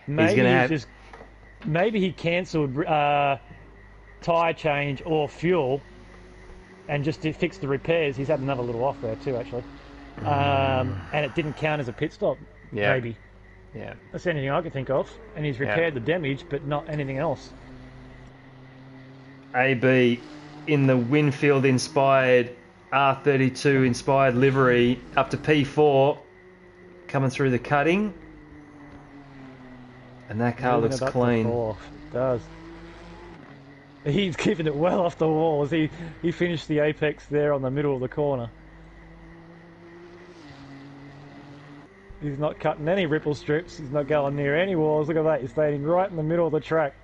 Maybe he's going to have... just maybe he cancelled tyre change or fuel, and just to fix the repairs. He's had another little off there too, actually, and it didn't count as a pit stop. Yeah. Maybe Yeah. that's anything I could think of, and he's repaired the damage, but not anything else. AB in the Winfield inspired R32 inspired livery up to P4, coming through the cutting, and that car Moving looks it up to clean. 4th. It does. He's keeping it well off the walls. He finished the apex there on the middle of the corner. He's not cutting any ripple strips. He's not going near any walls. Look at that. He's standing right in the middle of the track.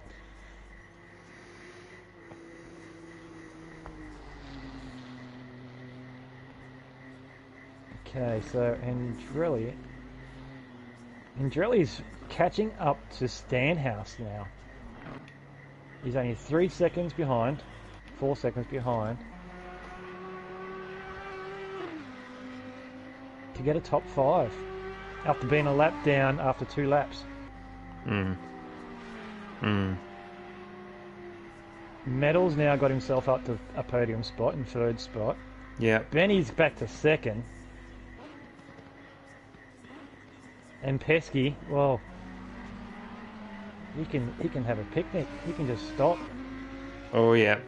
Okay, so Andrelli's catching up to Stanhouse now. He's only 3 seconds behind, 4 seconds behind, to get a top 5 after being a lap down after 2 laps. Metal's now got himself up to a podium spot in 3rd spot. Yeah. Benny's back to 2nd. And Pesky, well, he can have a picnic. He can just stop. Oh yeah.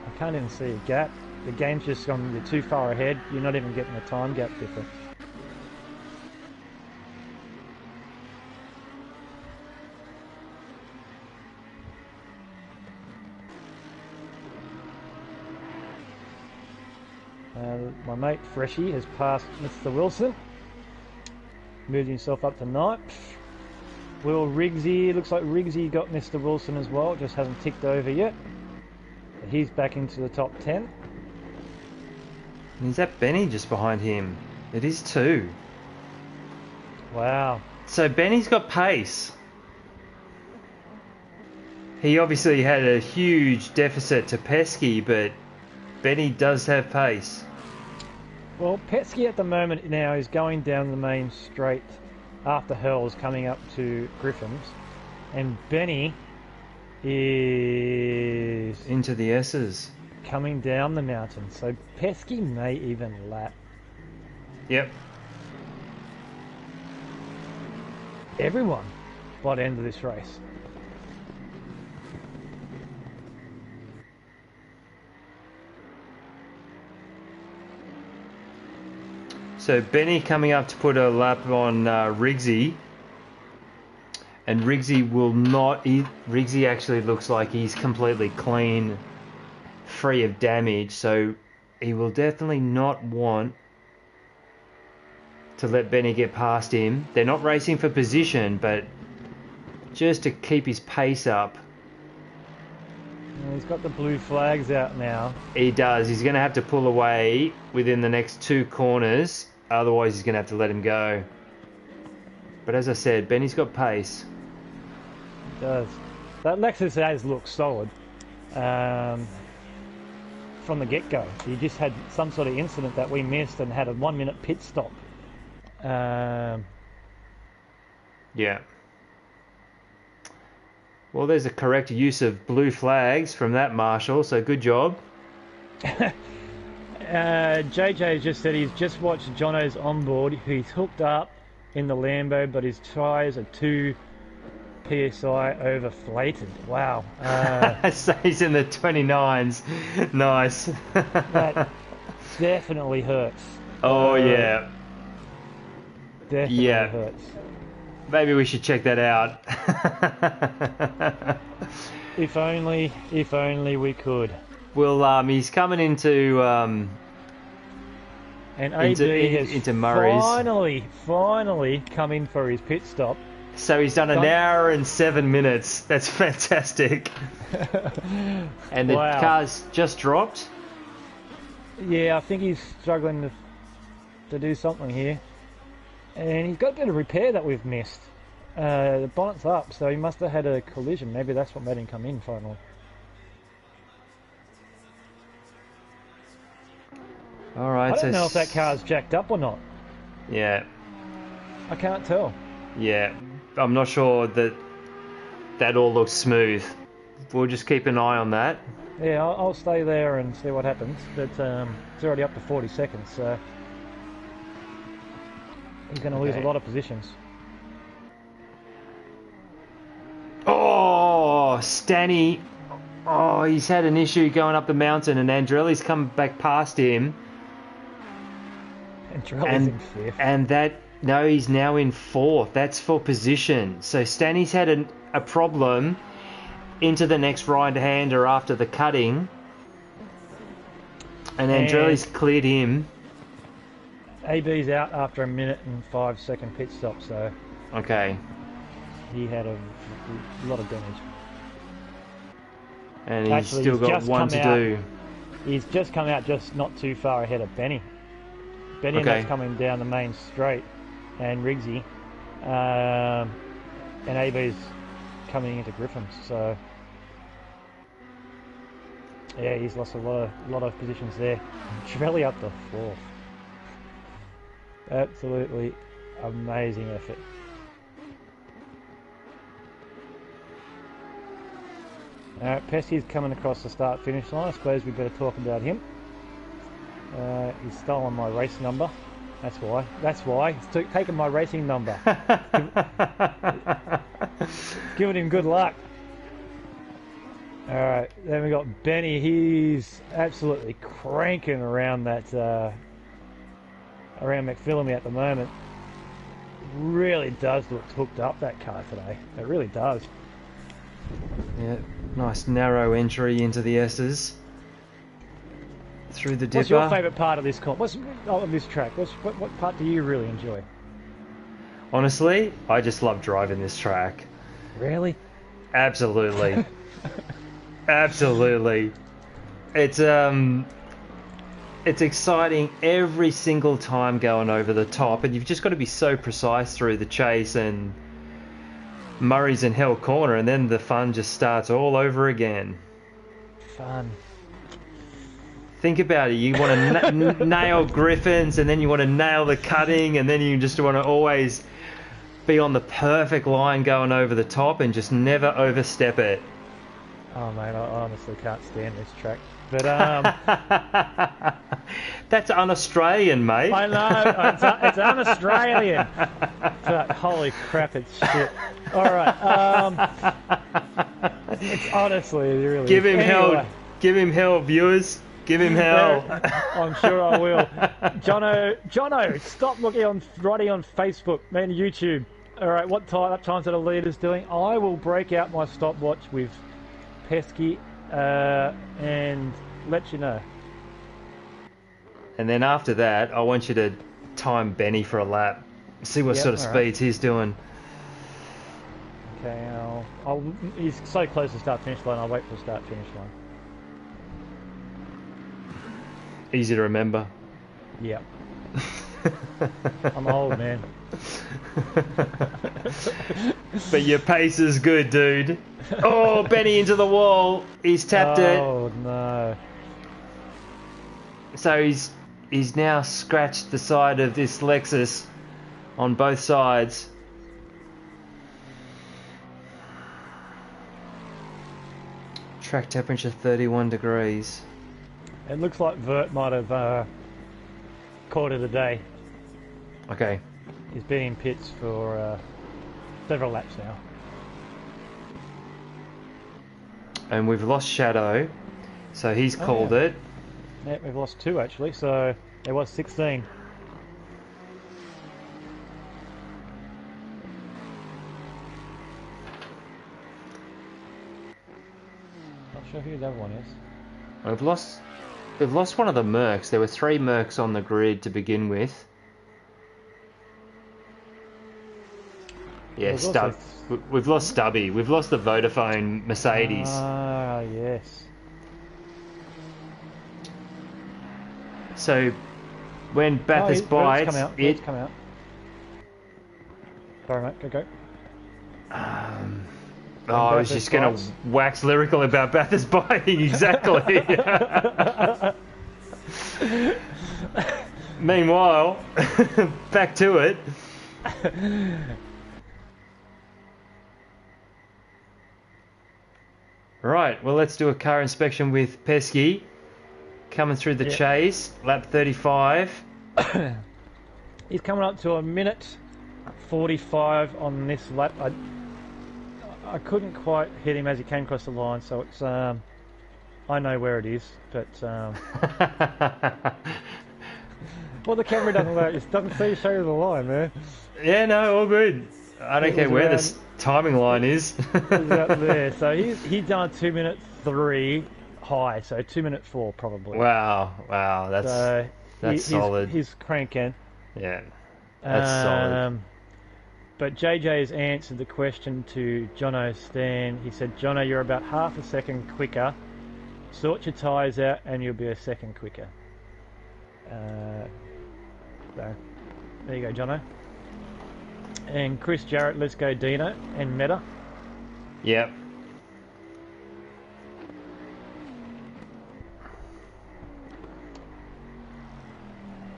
I can't even see a gap. The game's just gone, you're too far ahead. You're not even getting a time gap difference. My mate Freshie has passed Mr. Wilson. Moved himself up to 9th. Will Riggsy, looks like Riggsy got Mr. Wilson as well, just hasn't ticked over yet. But he's back into the top 10. And is that Benny just behind him? It is too. Wow. So Benny's got pace. He obviously had a huge deficit to Pesky, but Benny does have pace. Well, Pesky at the moment now is going down the main straight after Hurls coming up to Griffin's. And Benny is Into the S's. coming down the mountain. So Pesky may even lap Yep. everyone by the end of this race. So Benny coming up to put a lap on Riggsy. And Riggsy will not... Riggsy actually looks like he's completely clean, free of damage. So he will definitely not want to let Benny get past him. They're not racing for position, but just to keep his pace up. He's got the blue flags out now. He does. He's going to have to pull away within the next 2 corners. Otherwise, he's going to have to let him go. But as I said, Benny's got pace. He does. That Lexus has looked solid from the get-go. He just had some sort of incident that we missed and had a 1-minute pit stop. Yeah. Well, there's a correct use of blue flags from that marshal, so good job. JJ just said he's just watched Jono's onboard. He's hooked up in the Lambo, but his tyres are 2 PSI overflated. Wow. So he's in the 29s. Nice. That definitely hurts. Oh, yeah. Definitely hurts. Maybe we should check that out. If only we could. Well, he's coming into and AB has into Murray's. Finally come in for his pit stop. So he's done an hour and 7 minutes. That's fantastic. And the car's just dropped. Yeah, I think he's struggling to do something here. And he's got a bit of repair that we've missed. The bonnet's up, so he must have had a collision. Maybe that's what made him come in finally. All right. I don't know if that car's jacked up or not. Yeah. I can't tell. Yeah. I'm not sure that all looks smooth. We'll just keep an eye on that. Yeah, I'll stay there and see what happens. But it's already up to 40 seconds, so he's going to lose a lot of positions. Oh, Stanny. Oh, he's had an issue going up the mountain, and Andrelli's come back past him. Andrelli's in 5th. And no, he's now in 4th. That's for position. So Stanny's had a problem into the next right-hander after the cutting. And Andrelli's cleared him. AB's out after a 1:05 pit stop, so... Okay. He had a lot of damage. And he's still got one to do. He's just come out just not too far ahead of Benny. Benny and that's coming down the main straight, and Riggsy. And AB's coming into Griffins, so... Yeah, he's lost a lot of positions there. Trelli up to 4th. Absolutely amazing effort. Alright, Pesty's coming across the start-finish line. I suppose we better talk about him. He's stolen my race number. That's why. He's taken my racing number. Giving him good luck. Alright, then we got Benny. He's absolutely cranking around that around McPhillamy at the moment. Really does look hooked up, that car today. It really does. Yeah, nice narrow entry into the S's. Through the dipper. What's your favourite part of this of this track? What part do you really enjoy? Honestly, I just love driving this track. Really? Absolutely. Absolutely. It's exciting every single time going over the top, and you've just got to be so precise through the chase, and Murray's in hell corner, and then the fun just starts all over again. Fun. Think about it. You want to nail Griffins, and then you want to nail the cutting, and then you just want to always be on the perfect line going over the top and just never overstep it. Oh mate, I honestly can't stand this track. But that's un-Australian, mate. I know, it's un-Australian. But holy crap, it's shit. All right, it's honestly really. Give him hell. Give him hell, viewers. Give him hell. I'm sure I will. Jono, stop writing on Facebook and YouTube. All right, what times are the leaders doing? I will break out my stopwatch with Pesky and let you know. And then after that, I want you to time Benny for a lap. See what sort of speeds he's doing. Okay, he's so close to start-finish line, I'll wait for the start-finish line. Easy to remember. Yeah. I'm old, man. But your pace is good, dude. Oh, Benny into the wall. He's tapped it. Oh, no. So he's now scratched the side of this Lexus on both sides. Track temperature 31 degrees. It looks like Vert might have called it a day. Okay. He's been in pits for several laps now. And we've lost Shadow, so he's called it. Yeah, we've lost 2 actually, so there was 16. Not sure who the other one is. We've lost one of the Mercs. There were 3 Mercs on the grid to begin with. Yeah, we've lost Stubby. We've lost the Vodafone Mercedes. Ah, yes. So, when Bathurst bites, Bird's come out. Sorry, mate. Go. I was just going to wax lyrical about Bathurst biting, exactly. Meanwhile, back to it. Right, well, let's do a car inspection with Pesky. Coming through the chase, lap 35. He's coming up to a minute 45 on this lap. I couldn't quite hit him as he came across the line, so it's I know where it is, but well, the camera doesn't show you the line, man. Yeah, no, all good. I don't care where the timing line is. He's out there, so he's done a 2:03 high, so 2:04 probably. Wow, that's solid. He's cranking. Yeah, that's solid. But JJ has answered the question to Jono Stan. He said, Jono, you're about half a second quicker. Sort your tyres out and you'll be a second quicker. So, there you go, Jono. And Chris Jarrett, let's go Dino and Meta. Yep.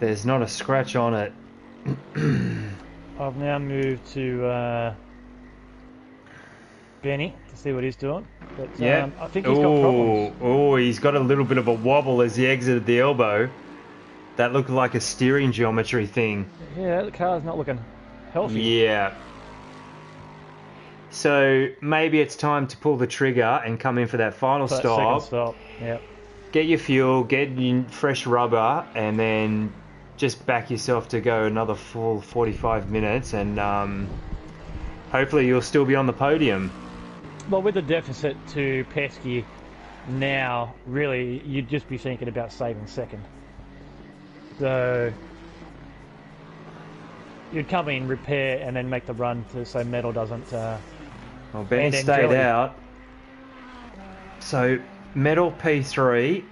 There's not a scratch on it. I've now moved to Benny to see what he's doing. But I think he's got problems. Oh, he's got a little bit of a wobble as he exited the elbow. That looked like a steering geometry thing. Yeah, the car's not looking healthy. Yeah. So maybe it's time to pull the trigger and come in for that final stop. Second stop, yeah. Get your fuel, get your fresh rubber, and then just back yourself to go another full 45 minutes, and hopefully you'll still be on the podium. Well, with the deficit to Pesky now, really, you'd just be thinking about saving second. So you'd come in, repair, and then make the run so Metal doesn't... well, Ben stayed out. So Metal P3,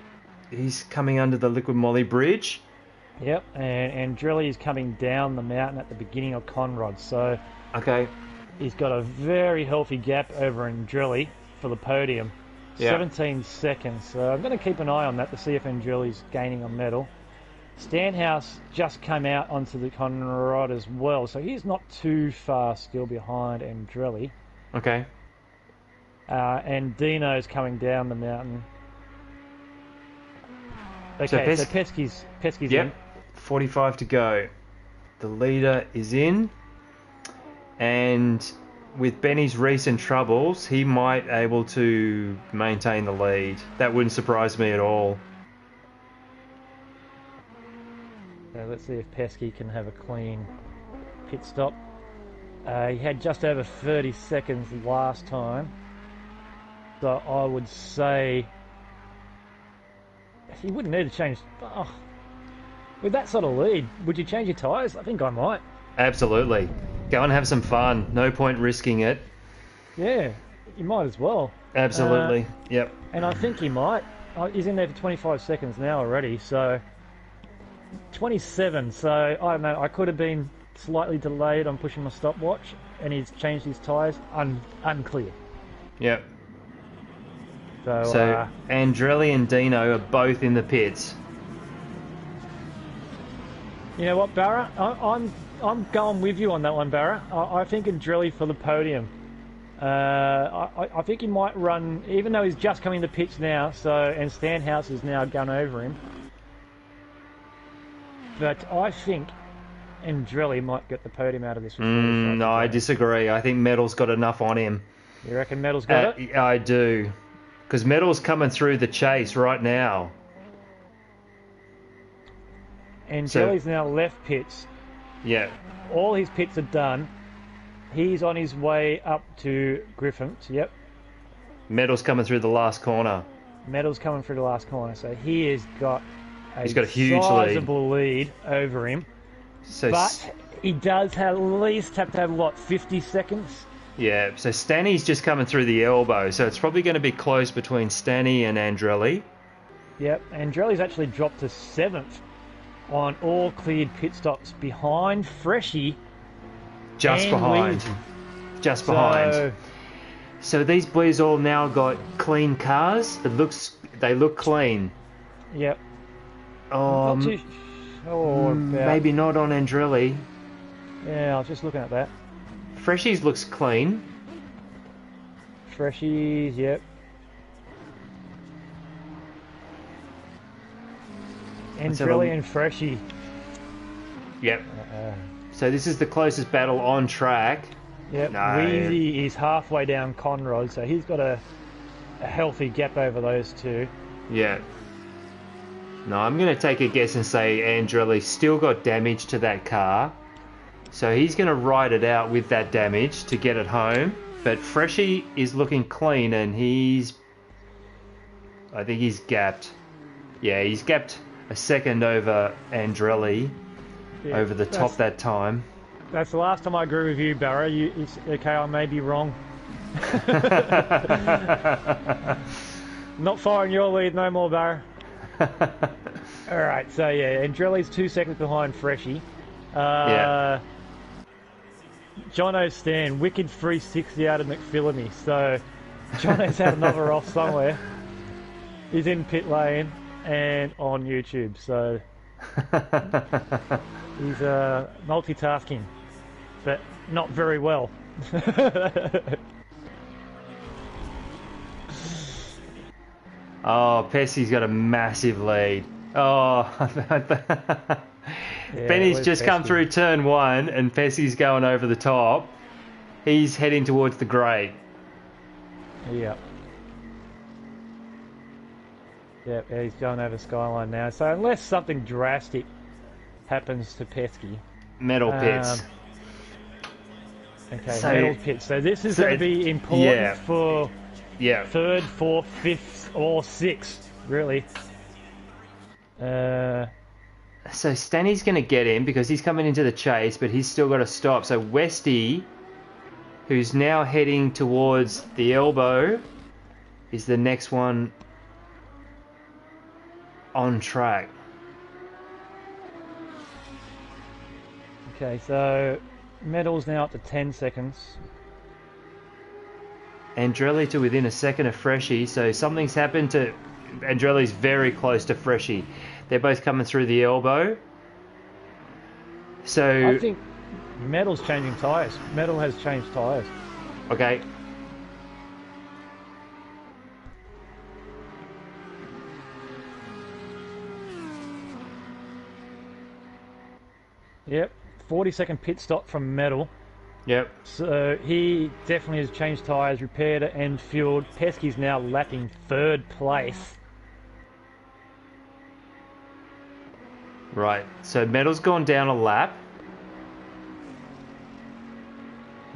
he's coming under the Liquid Moly Bridge. Yep, and Drilly is coming down the mountain at the beginning of Conrod, so okay, he's got a very healthy gap over in Drilly for the podium, 17 seconds. So I'm going to keep an eye on that to see if Andrilli's gaining on Metal. Stanhouse just came out onto the Conrod as well, so he's not too far still behind Andrilli. Okay. And Dino's coming down the mountain. Okay, so Pesky's in. 45 to go. The leader is in, and with Benny's recent troubles, he might able to maintain the lead. That wouldn't surprise me at all. So let's see if Pesky can have a clean pit stop. He had just over 30 seconds last time, so I would say he wouldn't need to change. With that sort of lead, would you change your tyres? I think I might. Absolutely. Go and have some fun. No point risking it. Yeah, you might as well. Absolutely. Yep. And I think he might. He's in there for 25 seconds now already, so 27. So I don't know. I could have been slightly delayed on pushing my stopwatch, and he's changed his tyres. Unclear. Yep. So Andrelli and Dino are both in the pits. You know what, Barra? I'm going with you on that one, Barra. I think Andrelli for the podium. I think he might run, even though he's just coming to pits now. And Stanhouse is now gone over him. But I think Andrelli might get the podium out of this. No, I disagree. I think Metal's got enough on him. You reckon Metal's got it? I do. Because Metal's coming through the chase right now. Andrelli's now left pits. Yeah. All his pits are done. He's on his way up to Griffin's. Yep. Metal's coming through the last corner. Metal's coming through the last corner. So he has got a huge sizable lead over him. But he does at least have to have, what, 50 seconds? Yeah, so Stanny's just coming through the elbow, so it's probably going to be close between Stanny and Andrelli. Yep, Andrelli's actually dropped to 7th on all cleared pit stops behind Freshie. Just behind. Just behind. So these boys all now got clean cars. They look clean. Yep. Not too sure about... Maybe not on Andrelli. Yeah, I was just looking at that. Freshies looks clean. Freshies, yep. Andrelli and Freshie. Yep. So this is the closest battle on track. Yep. No. Wheezy is halfway down Conrod, so he's got a healthy gap over those two. Yeah. No, I'm going to take a guess and say Andrelli still got damage to that car. So he's going to ride it out with that damage to get it home. But Freshie is looking clean and I think he's gapped. Yeah, he's gapped a second over Andrelli over the top that time. That's the last time I agree with you, Barrow. It's okay, I may be wrong. Not following your lead no more, Barrow. Alright, so yeah, Andrelli's 2 seconds behind Freshie. Yeah. Jono Stan, wicked 360 out of McPhillamy. So Jono's had another off somewhere. He's in pit lane and on YouTube. So he's multitasking, but not very well. Oh, Pessy's got a massive lead. Oh, Benny's just come through turn 1 and Pessy's going over the top. He's heading towards the grade. Yep. Yep, he's going over Skyline now. So unless something drastic happens to Pesky. Metal pits. Okay, so, metal pits. So this is going to be important for 3rd, 4th, 5th or 6th, really. So Stanny's going to get him because he's coming into the chase, but he's still got to stop. So Westy, who's now heading towards the elbow, is the next one on track. Okay, so Metal's now up to 10 seconds. Andrelli to within a second of Freshie, so something's happened to... Andrelli's very close to Freshie. They're both coming through the elbow. So... I think Metal's changing tyres. Metal has changed tyres. Okay. Yep, 40-second pit stop from Metal. Yep. So he definitely has changed tyres, repaired it and fueled. Pesky's now lapping 3rd place. Right, so Metal's gone down a lap.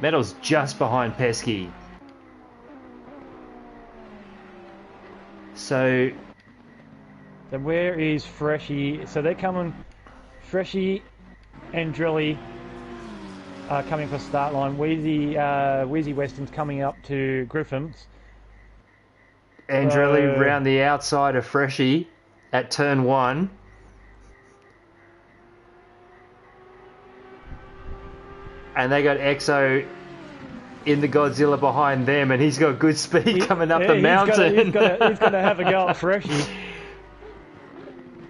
Metal's just behind Pesky. So where is Freshie? So they're coming... Freshie, Andrelli are coming for start line. Wheezy Weston's coming up to Griffin's. Andrelli round the outside of Freshie at turn 1. And they got Exo in the Godzilla behind them, and he's got good speed coming up the mountain. He's going to have a go at Freshie.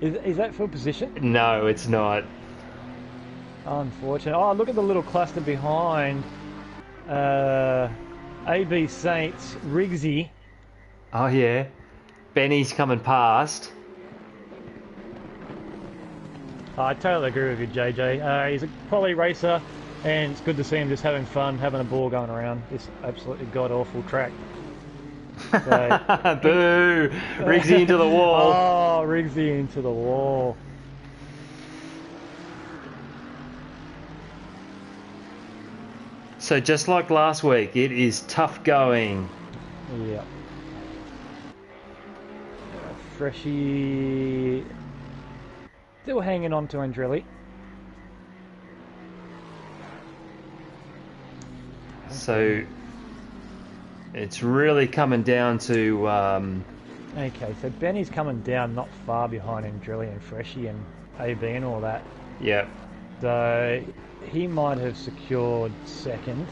Is that for position? No, it's not. Unfortunate. Oh, look at the little cluster behind AB Saints, Riggsy. Oh yeah, Benny's coming past. I totally agree with you, JJ. He's a quality racer, and it's good to see him just having fun, having a ball going around this absolutely god-awful track. So, boo! Riggsy into the wall. Oh, Riggsy into the wall. So just like last week, it is tough going. Yeah. Freshie still hanging on to Andrelli. So it's really coming down to Okay, so Benny's coming down not far behind Andrelli and Freshie and AB and all that. yeah. So he might have secured second.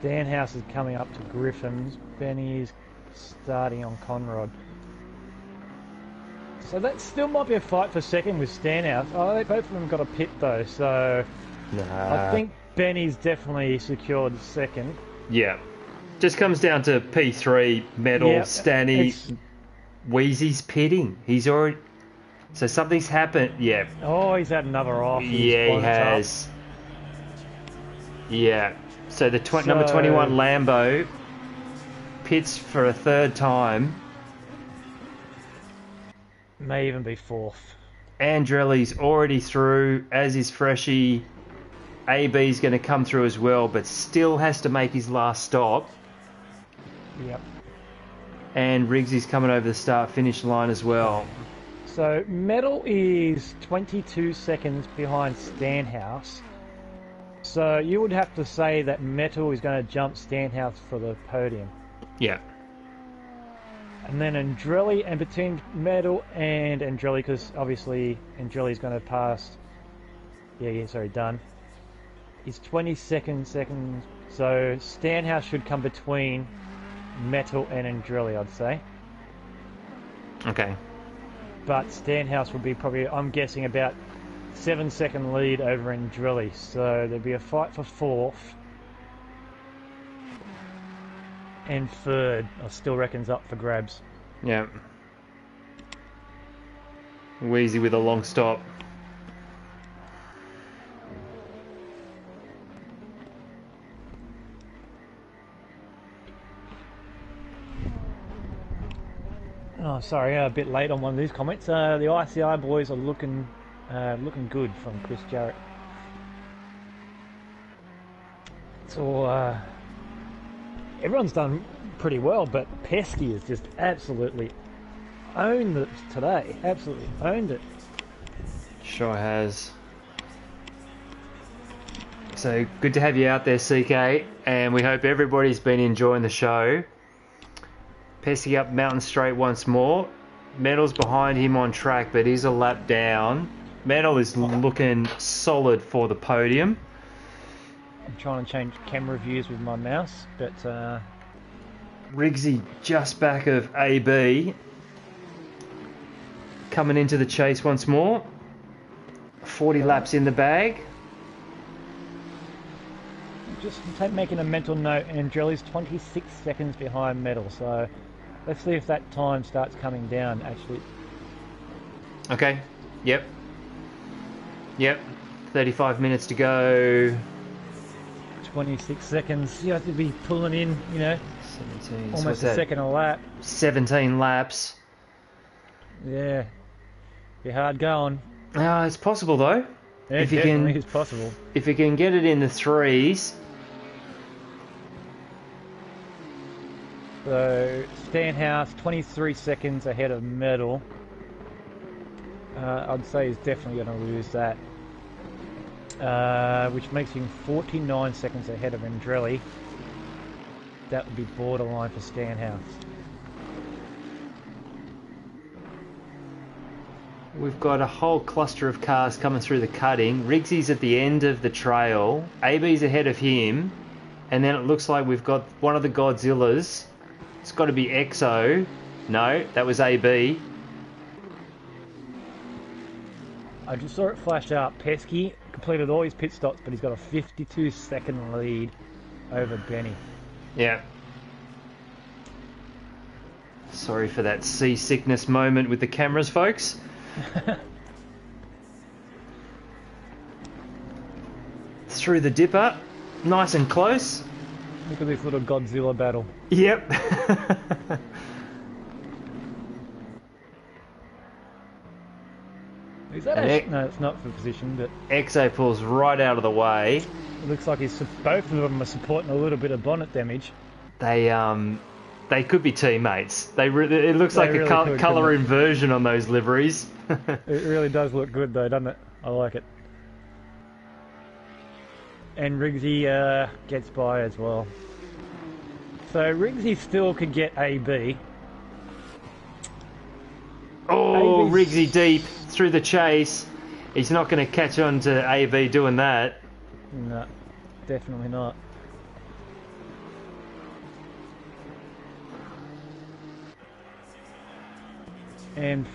Danhouse is coming up to Griffin's. Benny's starting on Conrod. So that still might be a fight for second with Stanhouse. Oh, they both of them got a pit though, so I think Benny's definitely secured second. Yeah. Just comes down to P3, Metal, Yeah, Stanny, Wheezy's pitting. He's already... So something's happened. Yeah. Oh, he's had another off. Yeah, he has. Yeah. So the number 21 Lambo pits for a third time. May even be fourth. Andrelli's already through, as is Freshie. AB's going to come through as well, but still has to make his last stop. Yep. And Riggsy's coming over the start-finish line as well. So Metal is 22 seconds behind Stanhouse. So you would have to say that Metal is going to jump Stanhouse for the podium. Yeah. And then Andrelli, and between Metal and Andrelli, because obviously Andrelli's going to pass... done. Is 20 seconds. So Stanhouse should come between Metal and Andrelli, I'd say. Okay. But Stanhouse would be probably, I'm guessing, about 7-second lead over Andrelli. So there'd be a fight for fourth. And third, I still reckon's up for grabs. Yeah. Wheezy with a long stop. Oh, sorry, a bit late on one of these comments. The ICI boys are looking good from Chris Jarrett. So everyone's done pretty well, but Pesky has just absolutely owned it today. Absolutely owned it. Sure has. So good to have you out there, CK, and we hope everybody's been enjoying the show. Pesky up Mountain Straight once more. Metal's behind him on track, but he's a lap down. Metal is looking solid for the podium. I'm trying to change camera views with my mouse, but Riggsy just back of AB. Coming into the chase once more. 40 laps in the bag. just making a mental note, Andrelli's 26 seconds behind Metal, so let's see if that time starts coming down, actually. Okay, yep. 35 minutes to go. 26 seconds, you have to be pulling in, 17, almost a second a lap. 17 laps. Yeah, be hard going. It's possible though. Yeah, if you can, it's possible. If you can get it in the threes. So Stanhouse 23 seconds ahead of Metal. I'd say he's definitely going to lose that, which makes him 49 seconds ahead of Andrelli. That would be borderline for Stanhouse. We've got a whole cluster of cars coming through the cutting. Riggsy's at the end of the trail. AB's ahead of him. And then it looks like we've got one of the Godzillas. It's got to be EXO. No, that was AB. I just saw it flash out. Pesky completed all his pit stops, but he's got a 52-second lead. over Benny. Yeah. Sorry for that seasickness moment with the cameras, folks. Through the dipper, nice and close. Look at this little Godzilla battle. Yep. Is that no, it's not for position, but Exo pulls right out of the way. it looks like both of them are supporting a little bit of bonnet damage. They could be teammates. It looks like really a could, colour inversion on those liveries. It really does look good though, doesn't it? I like it. And Riggsy gets by as well. So Riggsy still could get AB. Oh, AB's... Riggsy deep through the chase. He's not going to catch on to AB doing that. No, definitely not. And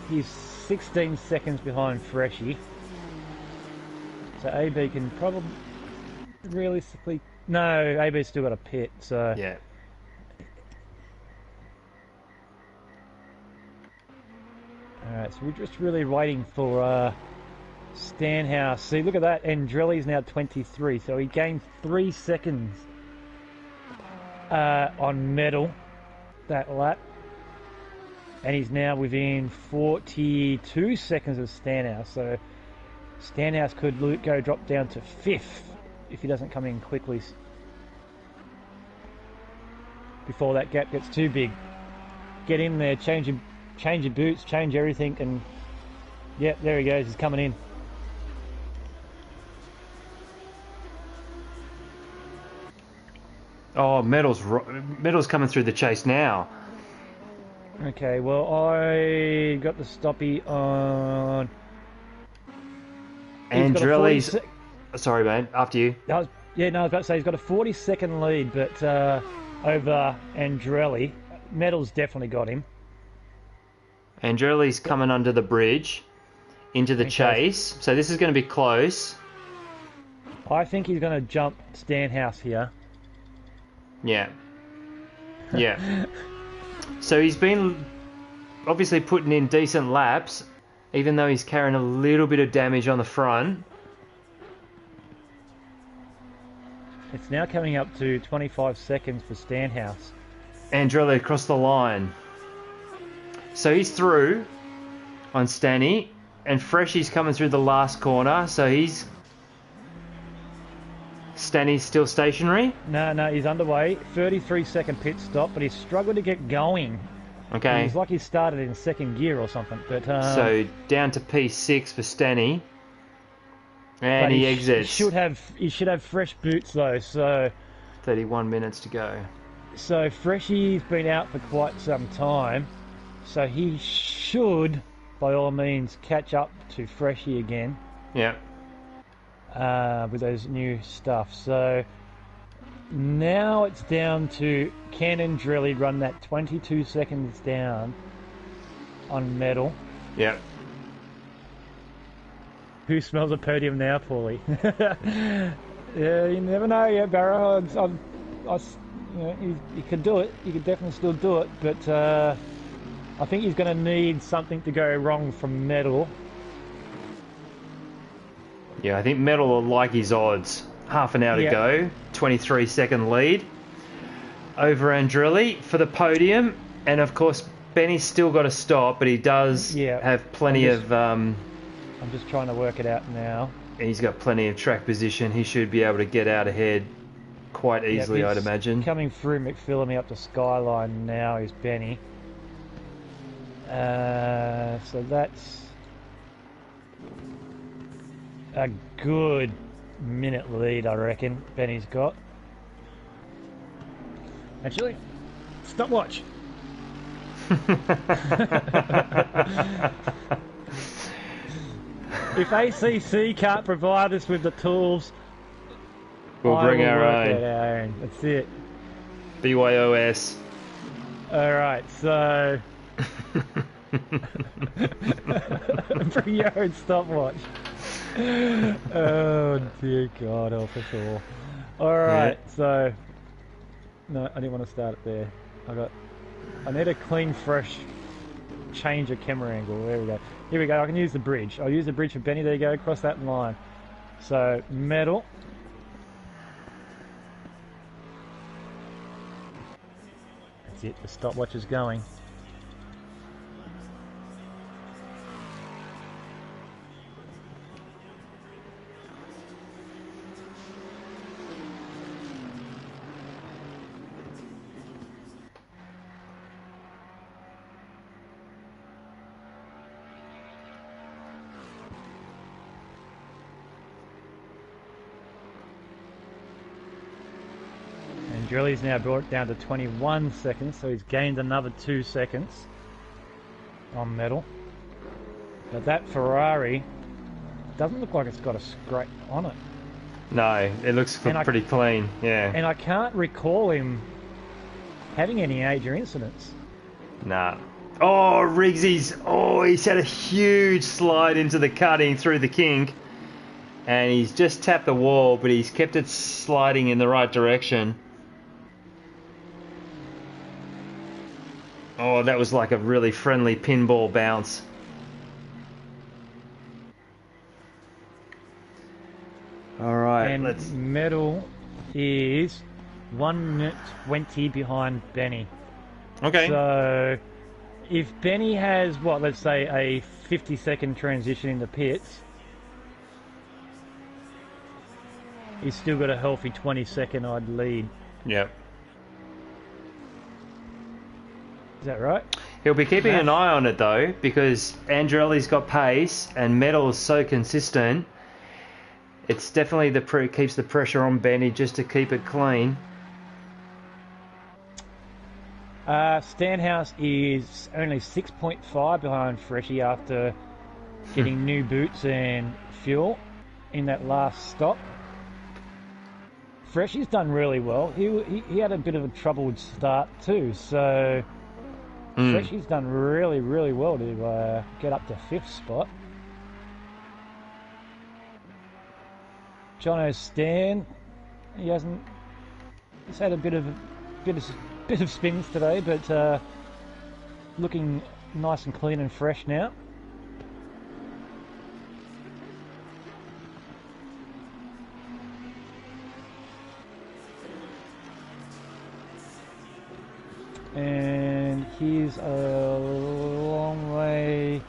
he's 16 seconds behind Freshie. So AB can probably realistically... No, AB's still got a pit, so... Yeah. Alright, so we're just really waiting for Stanhouse. See, look at that. Andrelli's now 23, so he gained 3 seconds on medal that lap. And he's now within 42 seconds of Stanhouse, so Stanhouse could go drop down to 5th if he doesn't come in quickly before that gap gets too big. Get in there, change your boots, change everything, and yep, there he goes, he's coming in. Oh, Medal's coming through the chase now. Okay, well, I got the stoppie on... Andrelli's... Sorry, mate, after you. I was about to say he's got a 40-second lead, but over Andrelli. Medal's definitely got him. Andrelli's coming under the bridge into the chase, so this is going to be close. I think he's going to jump Stanhouse here. Yeah. Yeah. So he's been obviously putting in decent laps, even though he's carrying a little bit of damage on the front. It's now coming up to 25 seconds for Stanhouse. Andrelli across the line. So he's through on Stanny, and Freshie's coming through the last corner, so Stanny's still stationary? No, he's underway. 33-second pit stop, but he's struggling to get going. Okay. He's like he started in second gear or something. But so down to P6 for Stanny. And he exits. He should have fresh boots though, so 31 minutes to go. So Freshie's been out for quite some time, so he should, by all means, catch up to Freshie again. Yeah. With those new stuff. So now it's down to can Andrelli run that 22 seconds down on medal. Yeah. Who smells a podium now, Paulie? Yeah, you never know yet, Barrow. He could do it. He could definitely still do it, but I think he's going to need something to go wrong from medal. Yeah, I think Medal will like his odds. Half an hour to go. 23-second lead over Andrelli for the podium. And, of course, Benny's still got to stop, but he does have plenty of... I'm just trying to work it out now. He's got plenty of track position. He should be able to get out ahead quite easily, I'd imagine. Coming through McPhillamy up to Skyline now is Benny. So that's a good minute lead, I reckon, Benny's got. Actually, stopwatch. If ACC can't provide us with the tools, we'll bring our own. That's it. BYOS. Alright, so... bring your own stopwatch. Oh dear God, help us all. Alright, so... No, I didn't want to start it there. I need a clean, fresh change of camera angle. There we go. Here we go, I can use the bridge. I'll use the bridge for Benny. There you go, across that line. So, Metal. That's it, the stopwatch is going. Drilly's now brought down to 21 seconds, so he's gained another 2 seconds on Metal. But that Ferrari doesn't look like it's got a scrape on it. No, it looks pretty clean, yeah. And I can't recall him having any major incidents. Nah. Oh, Riggsy's, he's had a huge slide into the cutting through the kink. And he's just tapped the wall, but he's kept it sliding in the right direction. Oh, that was like a really friendly pinball bounce. Alright, and Metal is 1 minute 20 behind Benny. Okay. So, if Benny has, let's say a 50-second transition in the pits, he's still got a healthy 20-second odd lead. Yep. Is that right? He'll be keeping an eye on it though, because Andrelli's got pace and Metal's so consistent. It's definitely keeps the pressure on Benny just to keep it clean. Stanhouse is only 6.5 behind Freshie after getting new boots and fuel in that last stop. Freshie's done really well. He had a bit of a troubled start too, so Freshie's done really, really well to get up to 5th spot. Jono Stan, he's had a bit of spins today, but looking nice and clean and fresh now. And he's a long way.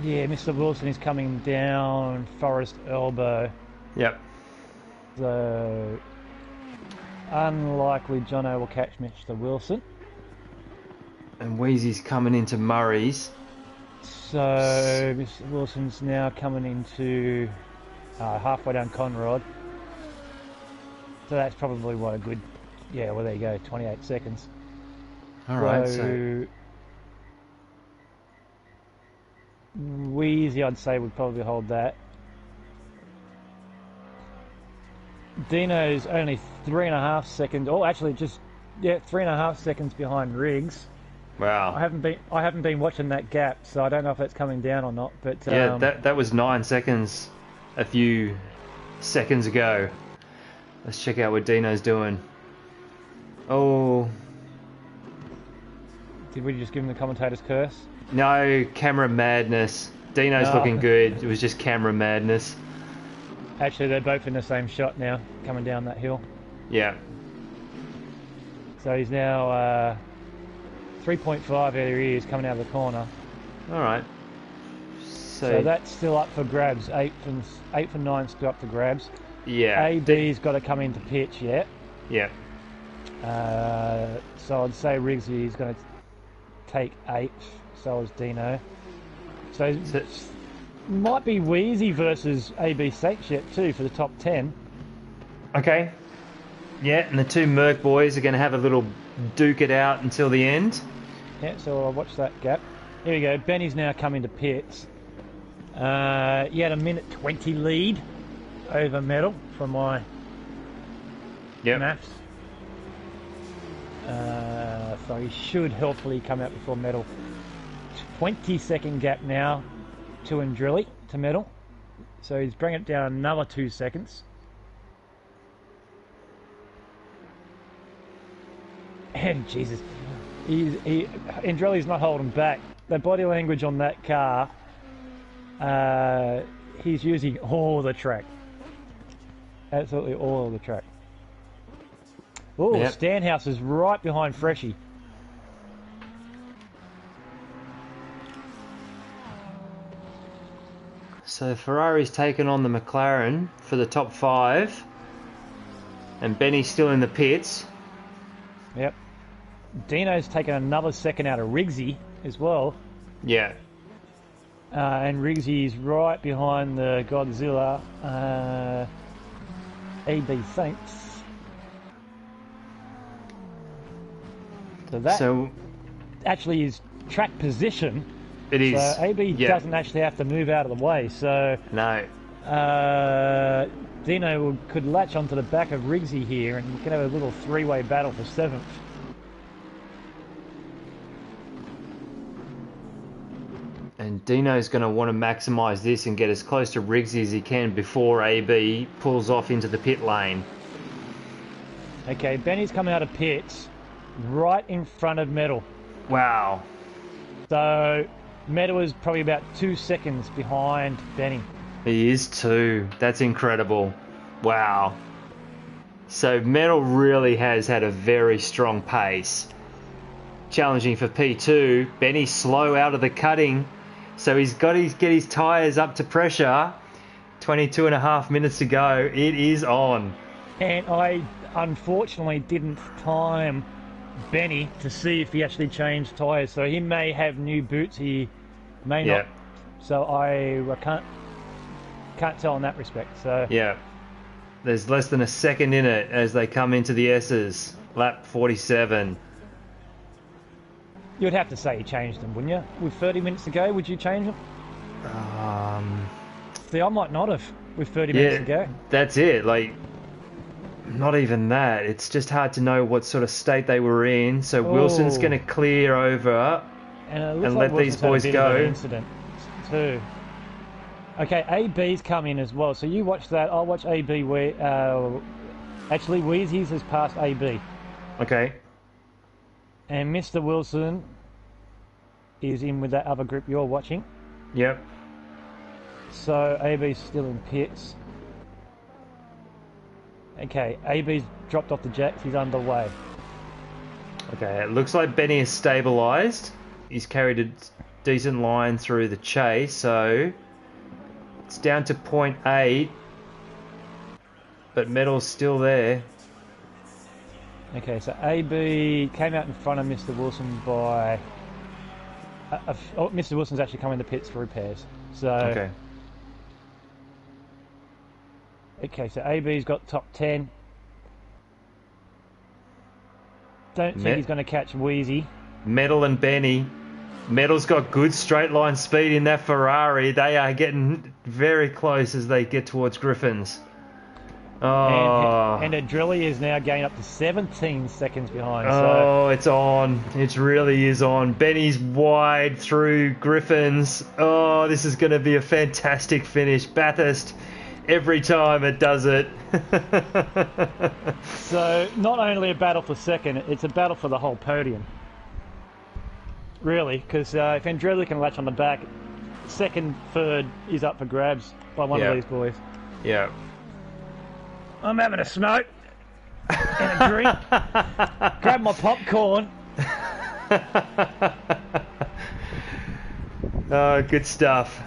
Yeah, Mr. Wilson is coming down Forest Elbow. Yep. So, unlikely Jono will catch Mr. Wilson. And Wheezy's coming into Murray's. So, Mr. Wilson's now coming into halfway down Conrod. So that's probably a good... Yeah, well there you go, 28 seconds. Alright, so... Wheezy, I'd say, would probably hold that. Dino's only 3.5 seconds. Oh, actually, 3.5 seconds behind Riggs. Wow. I haven't been watching that gap, so I don't know if that's coming down or not. But yeah, that was 9 seconds a few seconds ago. Let's check out what Dino's doing. Oh. Did we just give him the commentator's curse? No, camera madness. Dino's looking good. It was just camera madness. Actually, they're both in the same shot now, coming down that hill. Yeah. So he's now 3.5. There he is, coming out of the corner. All right. So that's still up for grabs. 8 and 9 still up for grabs. Yeah. AB's got to come into pitch yet. Yeah. So I'd say Riggsy is going to take 8. So is Dino. So might be Wheezy versus AB Saintship too for the top 10. Okay. Yeah, and the two Merc boys are going to have a little duke it out until the end. Yeah, so I'll watch that gap. Here we go. Benny's now coming to pits. He had a minute 20 lead over Metal from my maths. So he should hopefully come out before Metal. 20-second gap now to Andrilli to Metal. So he's bringing it down another 2 seconds. And Jesus, Andrelli's not holding back. The body language on that car, he's using all the track. Absolutely all of the track. Oh, Yep. Stanhouse is right behind Freshie. So Ferrari's taken on the McLaren for the top 5. And Benny's still in the pits. Yep. Dino's taken another second out of Riggsy as well. Yeah. And Riggsy's right behind the Godzilla AB Saints. So that actually is track position. It is. So AB doesn't actually have to move out of the way. So No. Dino could latch onto the back of Riggsy here, and you can have a little three-way battle for 7th. And Dino's going to want to maximise this and get as close to Riggsy as he can before AB pulls off into the pit lane. Okay, Benny's coming out of pits right in front of Metal. Wow. So Metal is probably about 2 seconds behind Benny. He is too. That's incredible. Wow. So Metal really has had a very strong pace. Challenging for P2. Benny's slow out of the cutting. So he's got to get his tyres up to pressure. 22.5 minutes to go. It is on. And I unfortunately didn't time Benny to see if he actually changed tyres. So he may have new boots, he may not. So I can't tell in that respect. So yeah. There's less than a second in it as they come into the S's. Lap 47. You'd have to say you changed them, wouldn't you? With 30 minutes to go, would you change them? See, I might not have with 30 minutes to go. That's it. Like, not even that. It's just hard to know what sort of state they were in. So Wilson's going to clear over and let these boys go. Incident too. Okay, AB's come in as well. So you watch that. I'll watch AB. Actually, Wheezy's has passed AB. Okay. And Mr. Wilson is in with that other group you're watching. Yep. So AB's still in pits. Okay, AB's dropped off the jacks. He's underway. Okay, it looks like Benny is stabilised. He's carried a decent line through the chase, so it's down to 0.8. But Metal's still there. Okay, so AB came out in front of Mr. Wilson by... Mr. Wilson's actually come in the pits for repairs. So... Okay. Okay, so AB's got top 10. Don't think he's going to catch Wheezy. Metal and Benny. Metal's got good straight line speed in that Ferrari. They are getting very close as they get towards Griffins. Oh. And Adrilli is now going up to 17 seconds behind. Oh, it's on. It really is on. Benny's wide through Griffins. Oh, this is going to be a fantastic finish. Bathurst, every time it does it. So, not only a battle for second, it's a battle for the whole podium. Really, because if Andrelli can latch on the back, second, third is up for grabs by one of these boys. Yeah. I'm having a smoke and a drink. Grab my popcorn. Oh, good stuff.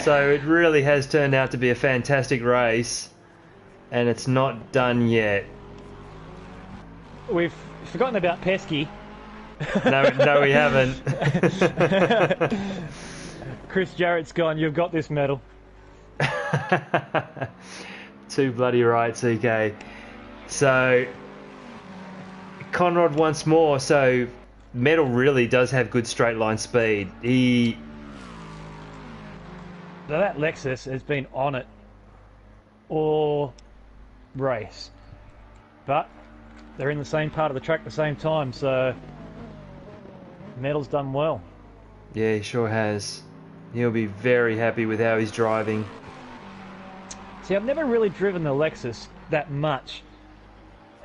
So it really has turned out to be a fantastic race, and it's not done yet. We've forgotten about Pesky. No, we haven't. Chris Jarrett's gone. You've got this medal. Too bloody right, CK. So Conrad once more. So Metal really does have good straight line speed. So that Lexus has been on it all race, but they're in the same part of the track at the same time, so Metal's done well. Yeah, he sure has. He'll be very happy with how he's driving. See, I've never really driven the Lexus that much.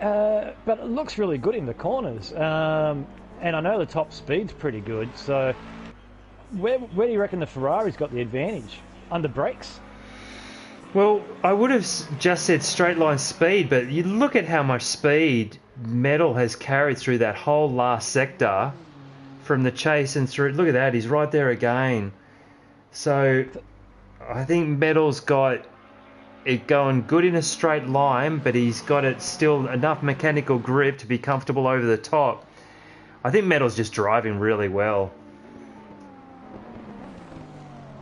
But it looks really good in the corners. And I know the top speed's pretty good. So where do you reckon the Ferrari's got the advantage? Under brakes? Well, I would have just said straight line speed, but you look at how much speed Metal has carried through that whole last sector from the chase and through. Look at that, he's right there again. So I think Metal's got it going good in a straight line, but he's got it still enough mechanical grip to be comfortable over the top. I think Metal's just driving really well.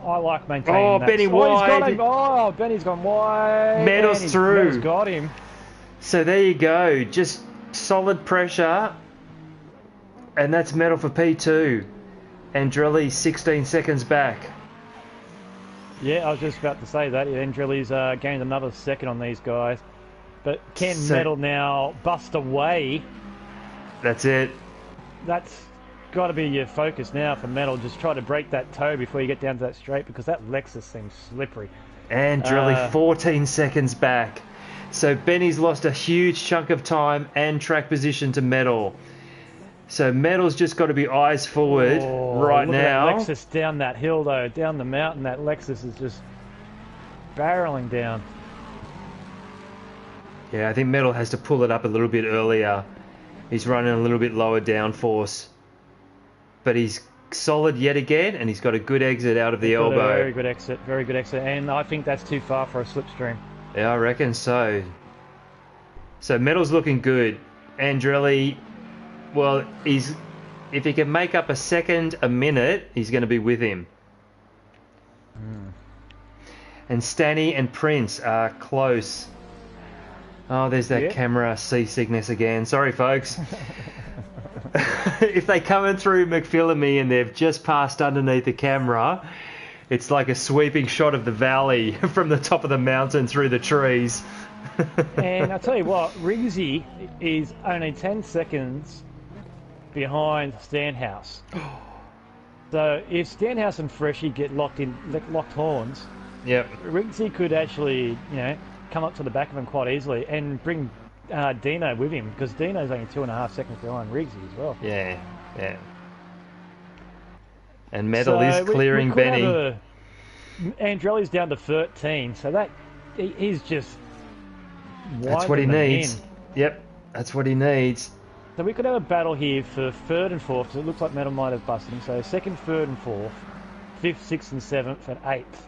I like maintaining that. Benny wide. He's got him. Oh, Benny's gone wide. Metal's through. Metal's got him. So there you go. Just solid pressure. And that's Metal for P2. Andrelli 16 seconds back. Yeah, I was just about to say that. Andrelli's gained another second on these guys. But can Metal now bust away? That's it. That's got to be your focus now for Metal. Just try to break that toe before you get down to that straight, because that Lexus seems slippery. Andrelli 14 seconds back. So Benny's lost a huge chunk of time and track position to Metal. So Metal's just got to be eyes forward right now. Look at that Lexus down that hill, though. Down the mountain, that Lexus is just barreling down. Yeah, I think Metal has to pull it up a little bit earlier. He's running a little bit lower downforce. But he's solid yet again, and he's got a good exit out of the elbow. Very good exit, very good exit. And I think that's too far for a slipstream. Yeah, I reckon so. So Metal's looking good. Andrelli, well, if he can make up a second a minute, he's going to be with him. And Stanny and Prince are close. Oh, there's that camera seasickness again. Sorry, folks. If they coming through McPhillamy and they've just passed underneath the camera, it's like a sweeping shot of the valley from the top of the mountain through the trees. And I'll tell you what, Rigsy is only 10 seconds behind Stanhouse. So if Stanhouse and Freshie get locked horns, Rigsy could actually, come up to the back of him quite easily and bring Dino with him, because Dino's only 2.5 seconds behind Rigsy as well. Yeah. And Metal is clearing Benny. Andrelli's down to 13, so that he's just. That's what he needs. Yep, that's what he needs. So we could have a battle here for third and fourth. So it looks like Metal might have busted him. So second, third, and fourth, fifth, sixth, and seventh, and eighth.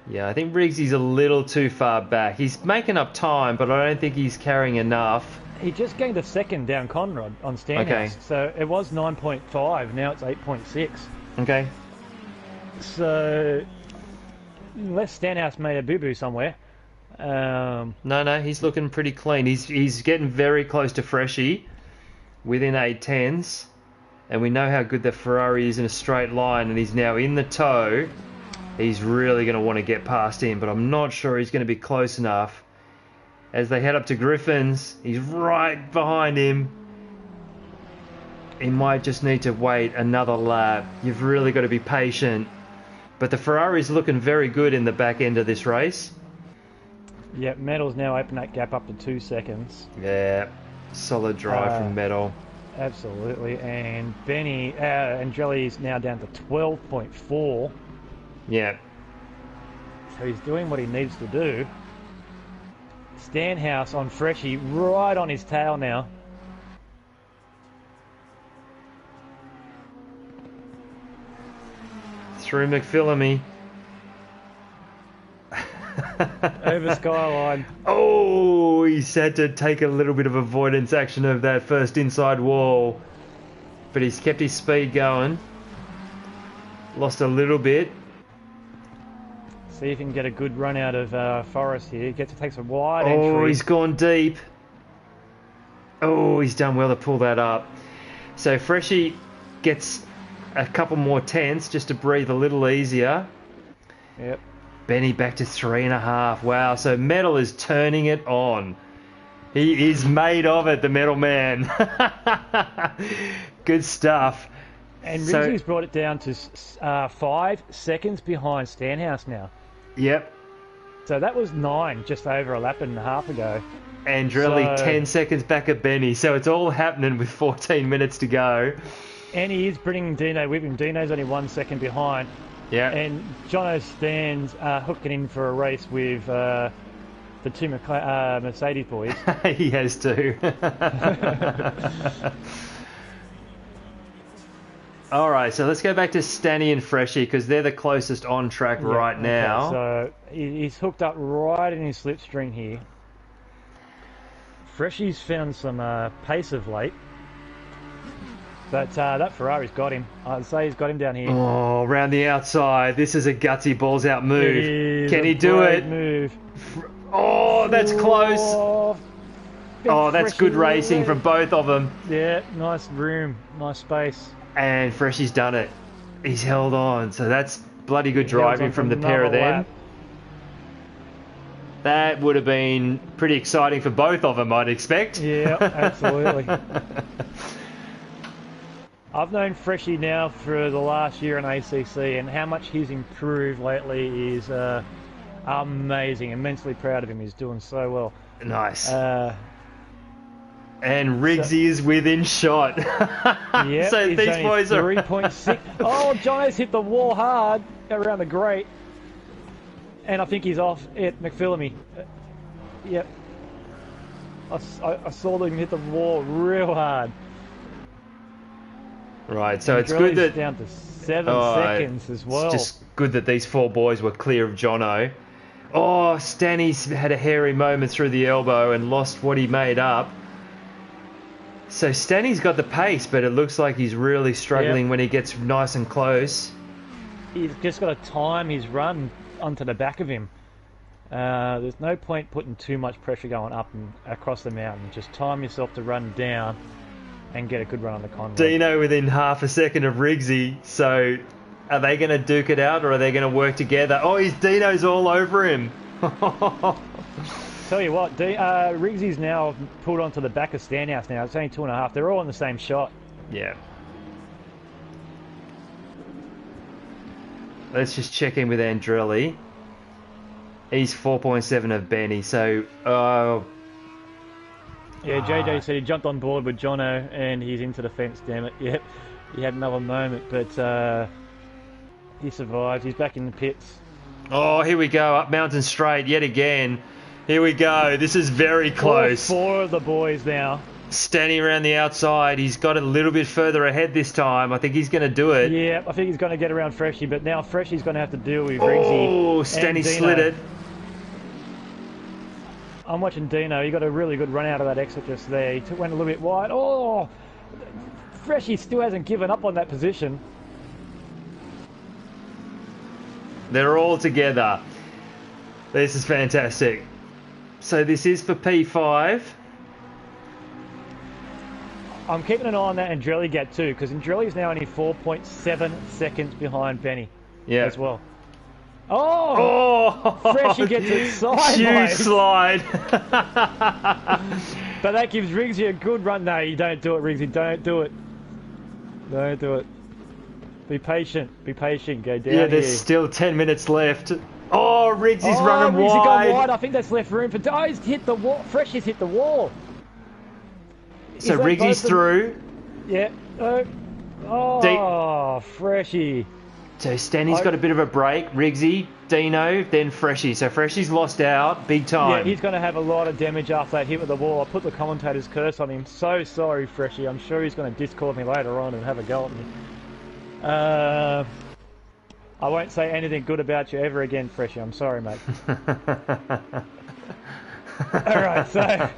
Yeah, I think Riggsy's a little too far back. He's making up time, but I don't think he's carrying enough. He just gained a second down Conrad on Stanhouse. Okay. So it was 9.5, now it's 8.6. Okay. So, unless Stanhouse made a boo-boo somewhere. No, he's looking pretty clean. He's getting very close to Freshie, within 8/10s. And we know how good the Ferrari is in a straight line, and he's now in the toe. He's really going to want to get past him, but I'm not sure he's going to be close enough. As they head up to Griffin's, he's right behind him. He might just need to wait another lap. You've really got to be patient. But the Ferrari's looking very good in the back end of this race. Yeah, Metal's now opened that gap up to 2 seconds. Yeah, solid drive from Metal. Absolutely. And Benny, Andrelli's now down to 12.4. Yeah. So he's doing what he needs to do. Stanhouse on Freshie, right on his tail now. Through McPhillamy. Over Skyline. Oh, he's had to take a little bit of avoidance action of that first inside wall. But he's kept his speed going. Lost a little bit. See if he can get a good run out of Forrest here. He takes a wide entry. Oh, he's gone deep. Oh, he's done well to pull that up. So Freshie gets a couple more tenths just to breathe a little easier. Yep. Benny back to 3.5. Wow, so Metal is turning it on. He is made of it, the Metal man. Good stuff. And Rizzy's brought it down to 5 seconds behind Stanhouse now. Yep. So that was 9 just over a lap and a half ago. Andrelli So- 10 seconds back at Benny. So it's all happening with 14 minutes to go. And he is bringing Dino with him. Dino's only 1 second behind. Yeah. And Jono stands hooking in for a race with the two Mercedes boys. He has to. All right, so let's go back to Stanny and Freshie because they're the closest on track right now. So he's hooked up right in his slipstream here. Freshie's found some pace of late. But that Ferrari's got him. I'd say he's got him down here. Oh, around the outside. This is a gutsy balls out move. Can he do it? Move. Oh, that's close. Oh, that's good racing from both of them. Yeah, nice room, nice space. And Freshie's done it. He's held on. So that's bloody good driving from the pair of them. Lap. That would have been pretty exciting for both of them, I'd expect. Yeah, absolutely. I've known Freshie now for the last year in ACC, and how much he's improved lately is amazing. Immensely proud of him. He's doing so well. Nice. And Riggsy is within shot. Yeah, so these boys are 3.6. Oh, Jono's hit the wall hard around the grate, and I think he's off at McPhillamy. Yep. I saw them hit the wall real hard. Right, so it's good that down to 7 seconds as well. It's just good that these four boys were clear of Jono. Oh, Stanny's had a hairy moment through the elbow and lost what he made up. So Stanny's got the pace, but it looks like he's really struggling when he gets nice and close. He's just got to time his run onto the back of him. There's no point putting too much pressure going up and across the mountain. Just time yourself to run down and get a good run on the convoy. Dino within half a second of Riggsy, so are they going to duke it out or are they going to work together? Oh, Dino's all over him. Tell you what, Riggsy's now pulled onto the back of Stanhouse now. It's only 2.5. They're all in the same shot. Yeah. Let's just check in with Andrelli. He's 4.7 of Benny, so... Yeah, JJ said he jumped on board with Jono and he's into the fence, damn it. Yep, he had another moment, but he survived. He's back in the pits. Oh, here we go, up Mountain Straight yet again. Here we go, this is very close. Four of the boys now. Standing around the outside, he's got a little bit further ahead this time. I think he's going to do it. Yeah, I think he's going to get around Freshie, but now Freshie's going to have to deal with Riggsy. Oh, Stanny slid it. I'm watching Dino. He got a really good run out of that exit just there. He went a little bit wide. Oh, Freshie still hasn't given up on that position. They're all together. This is fantastic. So this is for P5. I'm keeping an eye on that Andrelli gap too, because Andrelli's now only 4.7 seconds behind Benny as well. Oh! Freshie gets it sideways. Huge slide. But that gives Riggsy a good run. No, you don't do it, Riggsy. Don't do it. Don't do it. Be patient. Be patient. Go down Yeah, there's here. still 10 minutes left. Oh, Riggsy's running Riggsy wide. gone wide. I think that's left room for... Oh, he's hit the wall. Freshie's hit the wall. So Riggsy's through. Yeah. Oh, Freshie. So Stanny's got a bit of a break. Riggsy, Dino, then Freshie. So Freshie's lost out big time. Yeah, he's going to have a lot of damage after that hit with the wall. I put the commentator's curse on him. So sorry, Freshie. I'm sure he's going to Discord me later on and have a go at me. I won't say anything good about you ever again, Freshie. I'm sorry, mate. Alright, so...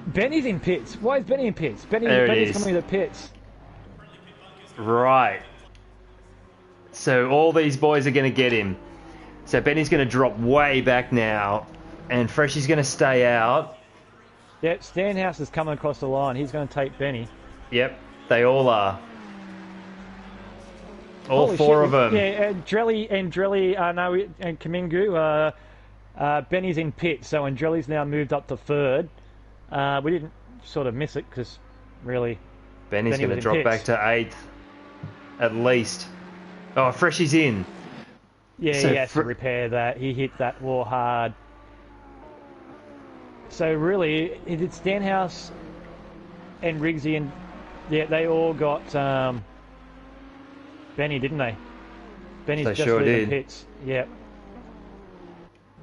Benny's in pits. Why is Benny in pits? Benny's coming to the pits. Right. So all these boys are going to get him. So Benny's going to drop way back now. And Freshie's going to stay out. Yep, Stanhouse is coming across the line. He's going to take Benny. Yep, they all are. All Holy four shit. of them. Yeah, and Kamingu. Benny's in pit, so Andrelli's now moved up to third. We didn't sort of miss it because really... Benny's going to drop back to 8th. At least. Oh, Freshie's in. Yeah, So he has to repair that. He hit that wall hard. So really, it did Stenhouse and Riggsy, and yeah, they all got Benny, didn't they? Benny's They just sure leaving did. pits. Yep.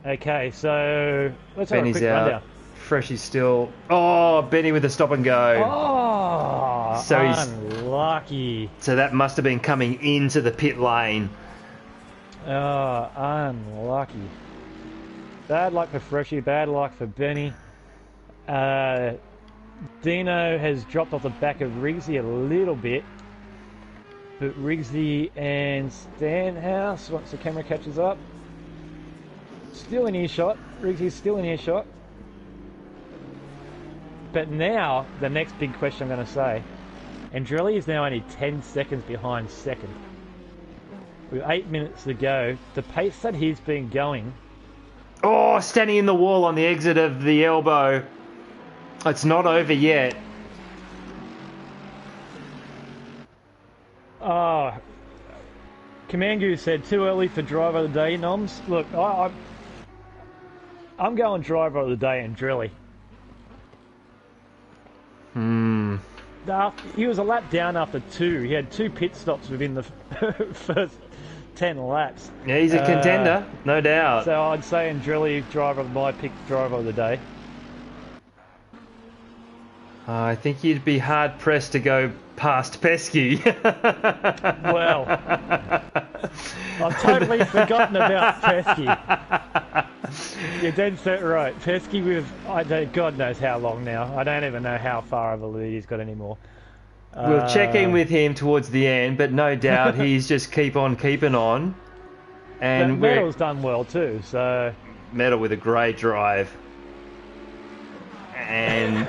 Okay, so let's have a Benny's quick out. rundown. Freshy's still. Oh, Benny with the stop and go. Oh, So he's- unlucky. So that must have been coming into the pit lane. Oh, unlucky. Bad luck for Freshy, bad luck for Benny. Dino has dropped off the back of Riggsy a little bit. But Riggsy and Stenhouse, once the camera catches up, still in earshot. Riggsy's still in earshot. But now, the next big question I'm going to say, Andretti is now only 10 seconds behind second. With 8 minutes to go, the pace that he's been going... Oh, standing in the wall on the exit of the elbow. It's not over yet. Oh, Kamangu said too early for driver of the day, Noms. Look, I'm going driver of the day and Drilly. He was a lap down after 2. He had 2 pit stops within the first 10 laps. Yeah, he's a contender, no doubt. So I'd say Andretti, driver of my pick, driver of the day. I think you'd be hard pressed to go past Pesky. Well, I've totally forgotten about Pesky. You're dead set right. Pesky with, God knows how long now. I don't even know how far of a lead he's got anymore. We'll check in with him towards the end, but no doubt he's just keep on keeping on. And Metal's done well too, so... Metal with a great drive. And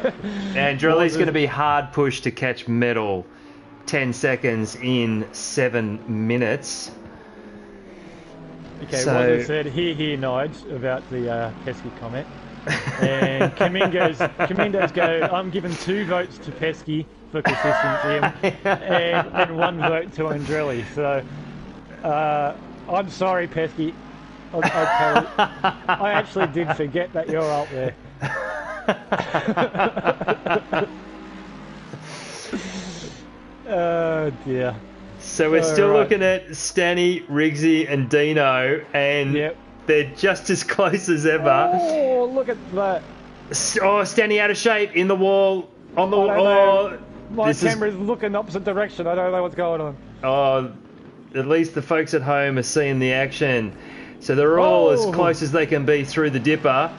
Andrelli's going to be hard pushed to catch Metal 10 seconds in 7 minutes. Okay, So, what I said, hear nods about the Pesky comment. And Kamindo's go, I'm giving 2 votes to Pesky for consistency and 1 vote to Andretti. So, I'm sorry, Pesky. I actually did forget that you're up there. Oh dear. So we're still looking at Stanny, Riggsy and Dino, and they're just as close as ever. Oh, look at that. Oh, Stanny out of shape in the wall. On the wall. My camera's looking opposite direction. I don't know what's going on. Oh, at least the folks at home are seeing the action. So they're all as close as they can be through the dipper.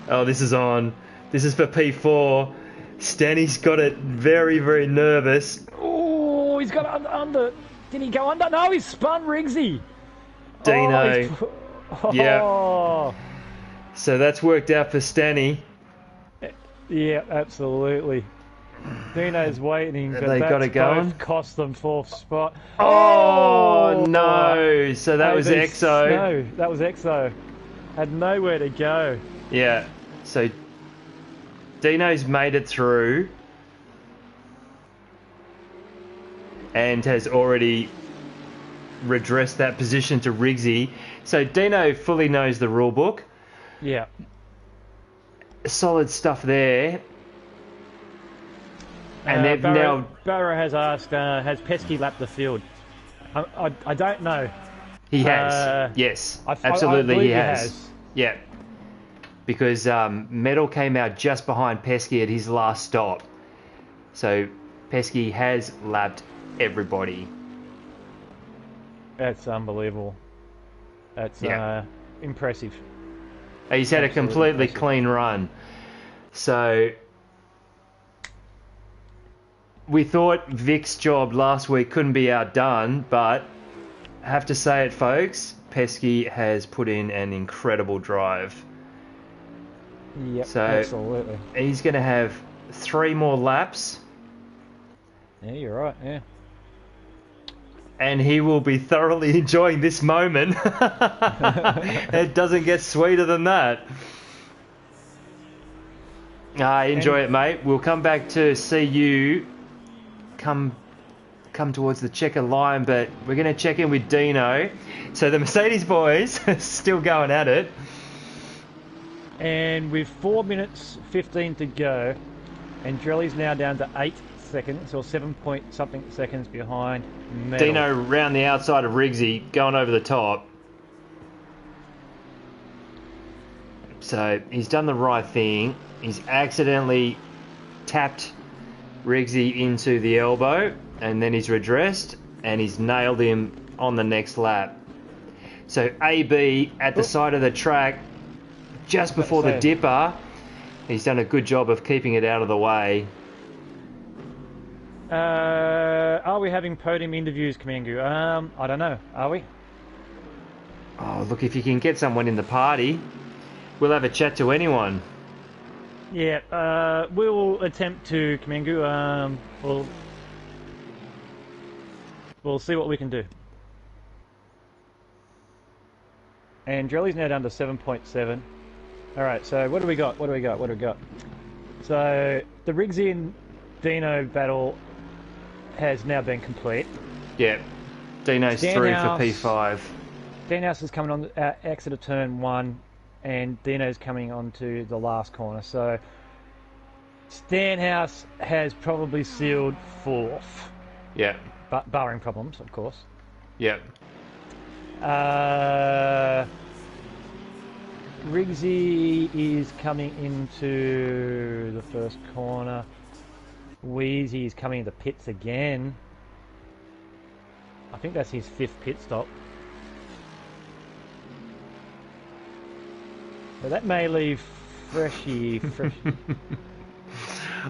Oh, this is on. This is for P4. Stanny's got it very, very nervous. Oh, he's got under. Did he go under? No, he's spun Riggsy. Dino. Oh, yeah. So that's worked out for Stanny. Yeah, absolutely. Dino's waiting, but they got it going. Both cost them 4th spot. Oh no! So that was Exo. No, that was Exo. Had nowhere to go. Yeah. So Dino's made it through and has already redressed that position to Riggsy. So Dino fully knows the rule book. Yeah. Solid stuff there. And they've now... Barra has asked, has Pesky lapped the field? I don't know. He has. Yes. Absolutely he has. Yeah. Because Metal came out just behind Pesky at his last stop. So Pesky has lapped everybody. That's unbelievable. That's impressive. He's had a completely clean run. So we thought Vic's job last week couldn't be outdone, but I have to say it, folks, Pesky has put in an incredible drive. Yep, so absolutely. He's going to have 3 more laps. Yeah, you're right, yeah. And he will be thoroughly enjoying this moment. It doesn't get sweeter than that. Enjoy it, mate. We'll come back to see you come towards the checker line, but we're going to check in with Dino. So the Mercedes boys are still going at it. And with 4 minutes 15 to go, Andrelli's now down to 8 seconds, or 7 point something seconds behind Medal. Dino round the outside of Riggsy, going over the top. So he's done the right thing. He's accidentally tapped Riggsy into the elbow, and then he's redressed, and he's nailed him on the next lap. So AB at the side of the track, just before the dipper, he's done a good job of keeping it out of the way. Are we having podium interviews, Kamingu? I don't know. Are we? Oh, look, if you can get someone in the party, we'll have a chat to anyone. Yeah, we'll attempt to, Kamingu. We'll see what we can do. Andrelli's now down to 7.7. Alright, so what do we got? So, the Riggsy and Dino battle has now been complete. Yeah, Dino's through for P5. Stenhouse is coming on exit of turn 1, and Dino's coming onto the last corner. So, Stenhouse has probably sealed 4th. Yeah. But barring problems, of course. Yeah. Riggsy is coming into the first corner. Wheezy is coming into pits again. I think that's his 5th pit stop. So that may leave Freshie.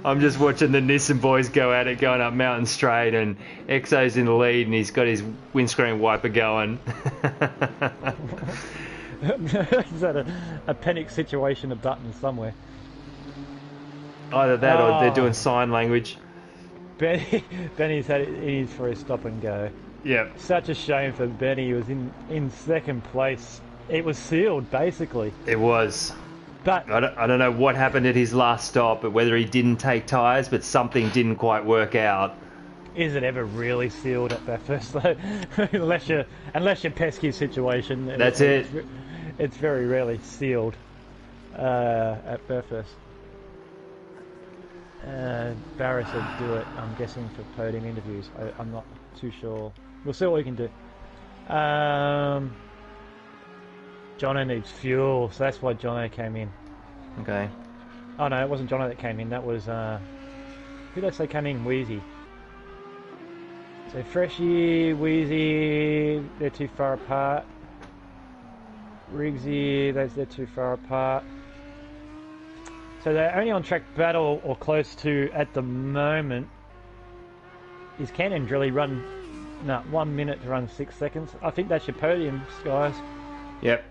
I'm just watching the Nissan boys go at it, going up Mountain Straight, and Exo's in the lead, and he's got his windscreen wiper going. Is that a panic situation, a button somewhere? Either that or they're doing sign language. Benny's had it easy for his stop and go. Yeah. Such a shame for Benny. He was in 2nd place. It was sealed, basically. It was. But I don't know what happened at his last stop, but whether he didn't take tyres, but something didn't quite work out. Is it ever really sealed at Bathurst, though? unless you're pesky situation. That's it. It's very rarely sealed at Bathurst. Barris will do it, I'm guessing, for podium interviews. I'm not too sure. We'll see what we can do. Jono needs fuel, so that's why Jono came in. Okay. Oh no, it wasn't Jono that came in, that was... who did I say came in? Wheezy. So Freshie, Wheezy, they're too far apart. Riggsy, they're too far apart. So they're only on track battle or close to at the moment. Is Can Andrelli run 1 minute to run 6 seconds? I think that's your podium, guys. Yep.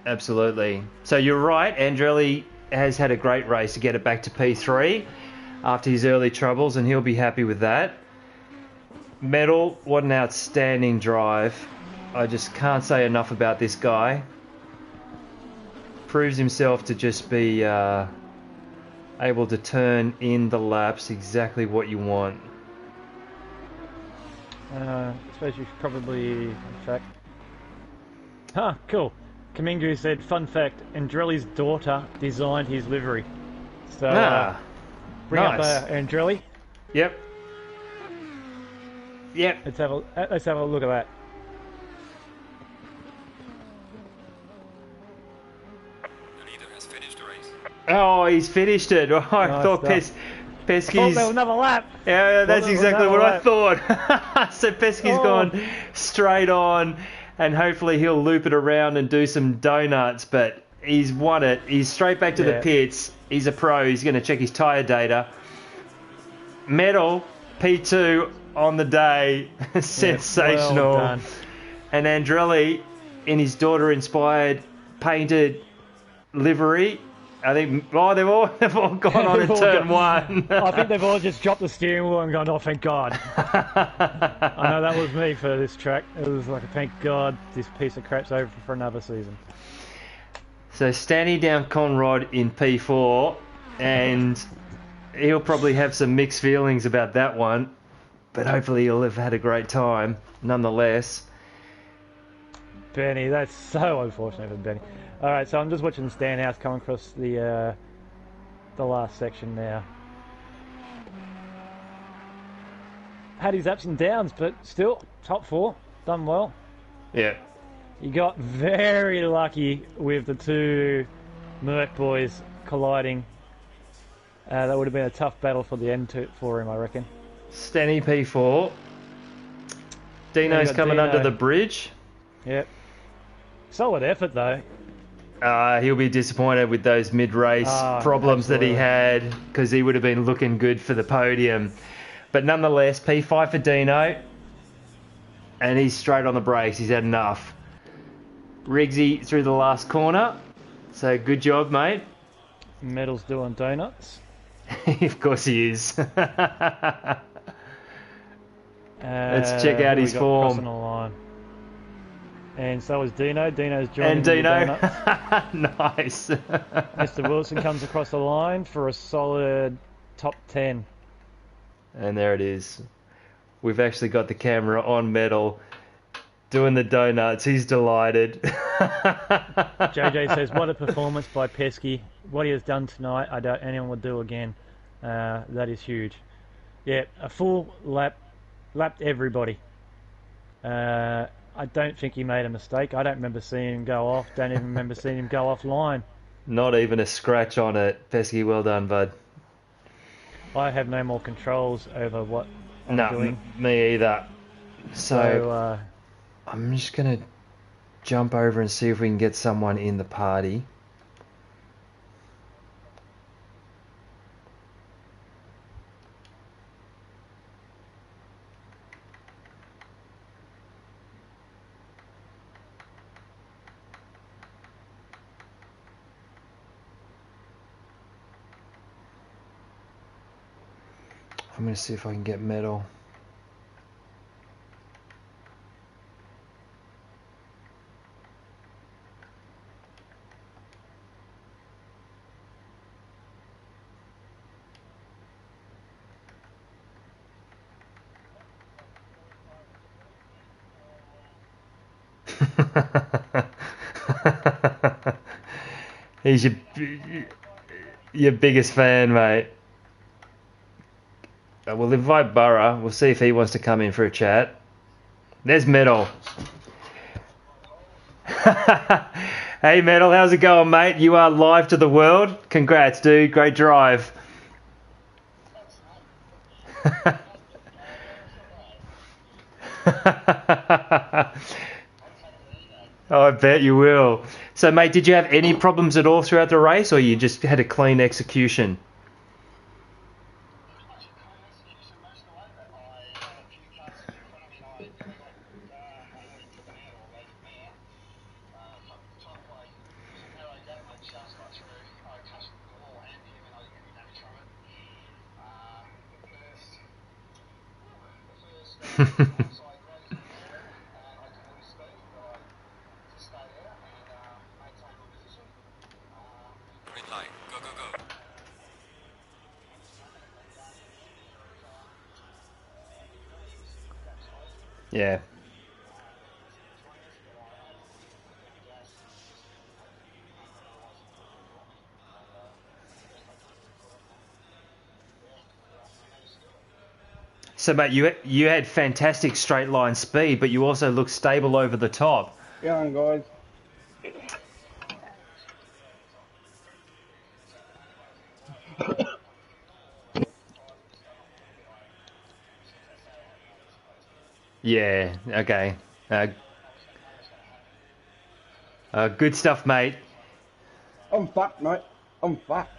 Absolutely. So you're right, Andrelli has had a great race to get it back to P3 after his early troubles, and he'll be happy with that. Medal, what an outstanding drive. I just can't say enough about this guy. Proves himself to just be able to turn in the laps exactly what you want. I suppose you should probably... in fact... Huh, cool. Kamingu said, fun fact, Andrelli's daughter designed his livery. So, bring nice. up Andrelli. Yep. Yep. Let's have a look at that. Oh, he's finished it. Oh, I thought Pesky's... I thought there was another lap. Yeah, that's exactly what I thought. So Pesky's gone straight on, and hopefully he'll loop it around and do some donuts, but he's won it. He's straight back to the pits. He's a pro. He's going to check his tyre data. Medal, P2 on the day. Sensational. Well done. And Andrelli, in his daughter-inspired painted livery, I think, they've all gone on in turn 1. I think they've all just dropped the steering wheel and gone, oh, thank God. I know that was me for this track. It was like, thank God this piece of crap's over for another season. So standing down Conrad in P4, and he'll probably have some mixed feelings about that one, but hopefully he'll have had a great time nonetheless. Benny. That's so unfortunate for Benny. All right, so I'm just watching Stanhouse come across the last section now. Had his ups and downs, but still top 4, done well. Yeah. You got very lucky with the two Merc boys colliding. That would have been a tough battle for the end for him, I reckon. Stanny P4. Dino's coming under the bridge. Yep. Solid effort, though. He'll be disappointed with those mid-race problems that he had, because he would have been looking good for the podium. But nonetheless, P5 for Dino. And he's straight on the brakes. He's had enough. Riggsy through the last corner. So good job, mate. Metal's doing donuts. Of course he is. Let's check out his form. Crossing the line. And so is Dino. Dino's joining And Dino. the donuts. Nice. Mr. Wilson comes across the line for a solid top 10. And there it is. We've actually got the camera on Metal doing the donuts. He's delighted. JJ says, what a performance by Pesky. What he has done tonight, I doubt anyone would do again. That is huge. Yeah, a full lap, lapped everybody. I don't think he made a mistake. I don't remember seeing him go off. Don't even remember seeing him go offline. Not even a scratch on it. Pesky, well done, bud. I have no more controls over what I'm doing. Me either. So I'm just going to jump over and see if we can get someone in the party. I'm going to see if I can get Metal. He's your biggest fan, mate. We'll invite Burra. We'll see if he wants to come in for a chat. There's Metal. Hey, Metal, how's it going, mate? You are live to the world. Congrats, dude. Great drive. Oh, I bet you will. So, mate, did you have any problems at all throughout the race, or you just had a clean execution? Yeah. So, mate, you had fantastic straight line speed, but you also looked stable over the top. Yeah, guys. Yeah, okay. Good stuff, mate. I'm fucked, mate. I'm fucked.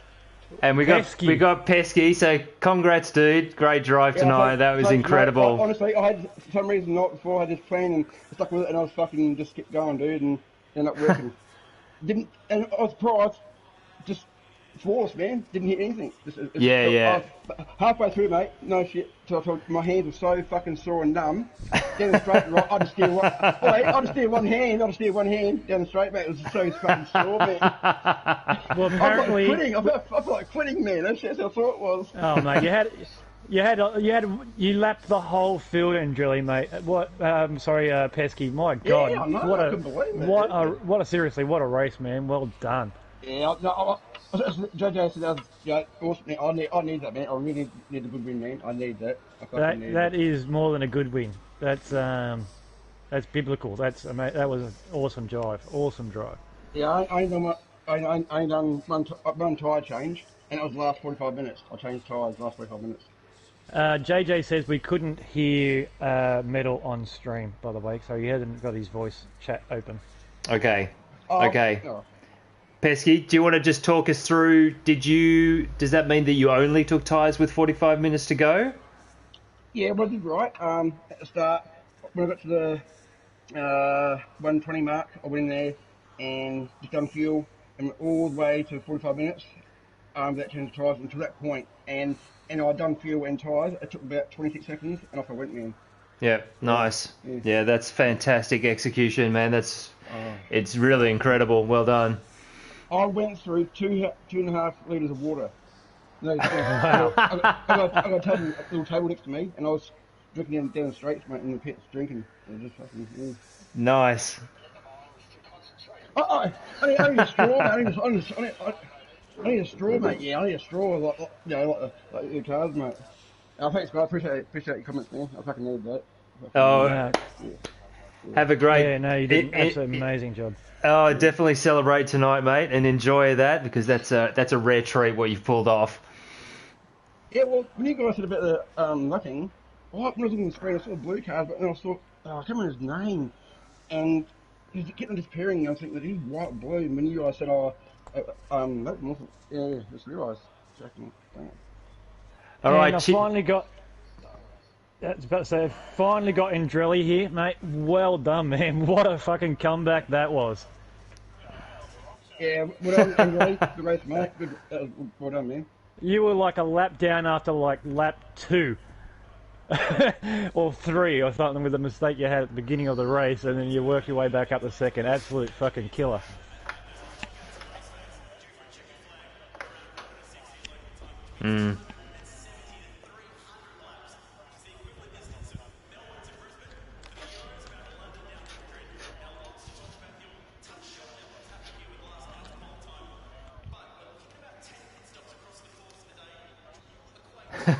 And we got Pesky, so congrats, dude. Great drive tonight. That was incredible. Mate, honestly, I had, for some reason, the night before, I had this plan and stuck with it, and I was fucking just kept going, dude, and ended up working. And I was surprised, just flawless, man. Didn't hit anything. Yeah. Halfway through, mate, no shit. So I thought my hands were so fucking sore and numb. Down the straight, right, I just steer one hand down the straight, mate. It was so fucking sore, man. Well, apparently, I felt like quitting, man. That's how I thought it was. Oh, mate, You lapped the whole field in drilling, mate. What? Sorry, Pesky. My God, Yeah, I know. what I a couldn't believe it. what a seriously what a race, man. Well done. Yeah, no, JJ said, yeah, awesome. I need that, man. I really need a good win, man. I need that. I fucking need That it. is more than a good win. That's biblical. That was an awesome drive. Awesome drive. Yeah, I ain't done I ain't done one tyre change, and it was the last 45 minutes. I changed tyres last 45 minutes. JJ says we couldn't hear Metal on stream, by the way, so he hasn't got his voice chat open. Okay. Oh, Okay. oh. Pesky, do you want to just talk us through? Does that mean that you only took tyres with 45 minutes to go? Yeah, well, I did right. At the start, when I got to the 120 mark, I went in there and just done fuel and went all the way to 45 minutes without changing tyres until that point. And I'd done fuel and tyres. It took about 26 seconds, and off I went, man. Yeah, nice. Yeah. Yeah, that's fantastic execution, man. It's really incredible. Well done. I went through 2.5 litres of water. No, Wow. I got a little table next to me, and I was drinking down the streets, mate, in the pits, drinking. It was just fucking. Yeah. Nice. I need a straw, mate. I need a straw, mate. Yeah, I need a straw, like your cars, mate. Thanks, guys. Appreciate your comments, man. I fucking need that. Oh, have a great. Yeah, no, you did an absolutely amazing job. Oh, definitely celebrate tonight, mate, and enjoy that because that's a rare treat what you've pulled off. Yeah, well, when you guys said about the nothing, when I was looking at the screen, I saw blue cars, but then I saw I can't remember his name, and he's getting disappearing. And I was thinking that he's white and blue. And when you guys said, that wasn't, yeah, just realised. All right, I finally got. That's about to say, finally got Andrelli here, mate. Well done, man. What a fucking comeback that was. Yeah, well done, Andrew. Good race, mate. Good, well done, man. You were like a lap down after like lap 2. or 3 or something with the mistake you had at the beginning of the race, and then you work your way back up the second. Absolute fucking killer.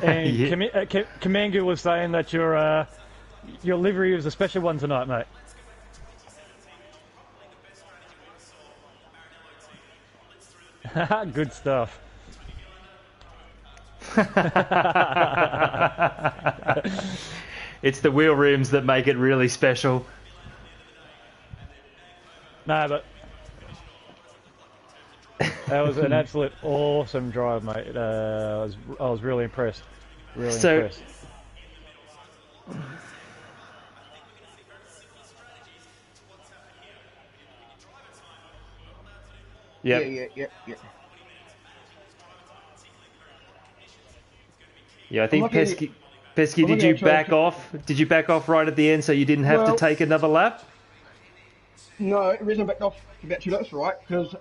And Kamangu was saying that your livery was a special one tonight, mate. Good stuff. It's the wheel rims that make it really special. No, but that was an absolute awesome drive, mate. I was really impressed. Really impressed. Yep. Yeah. Yeah, I think Pesky, did you back off? Did you back off right at the end so you didn't have to take another lap? No, the reason I backed off about 2 laps, right? Because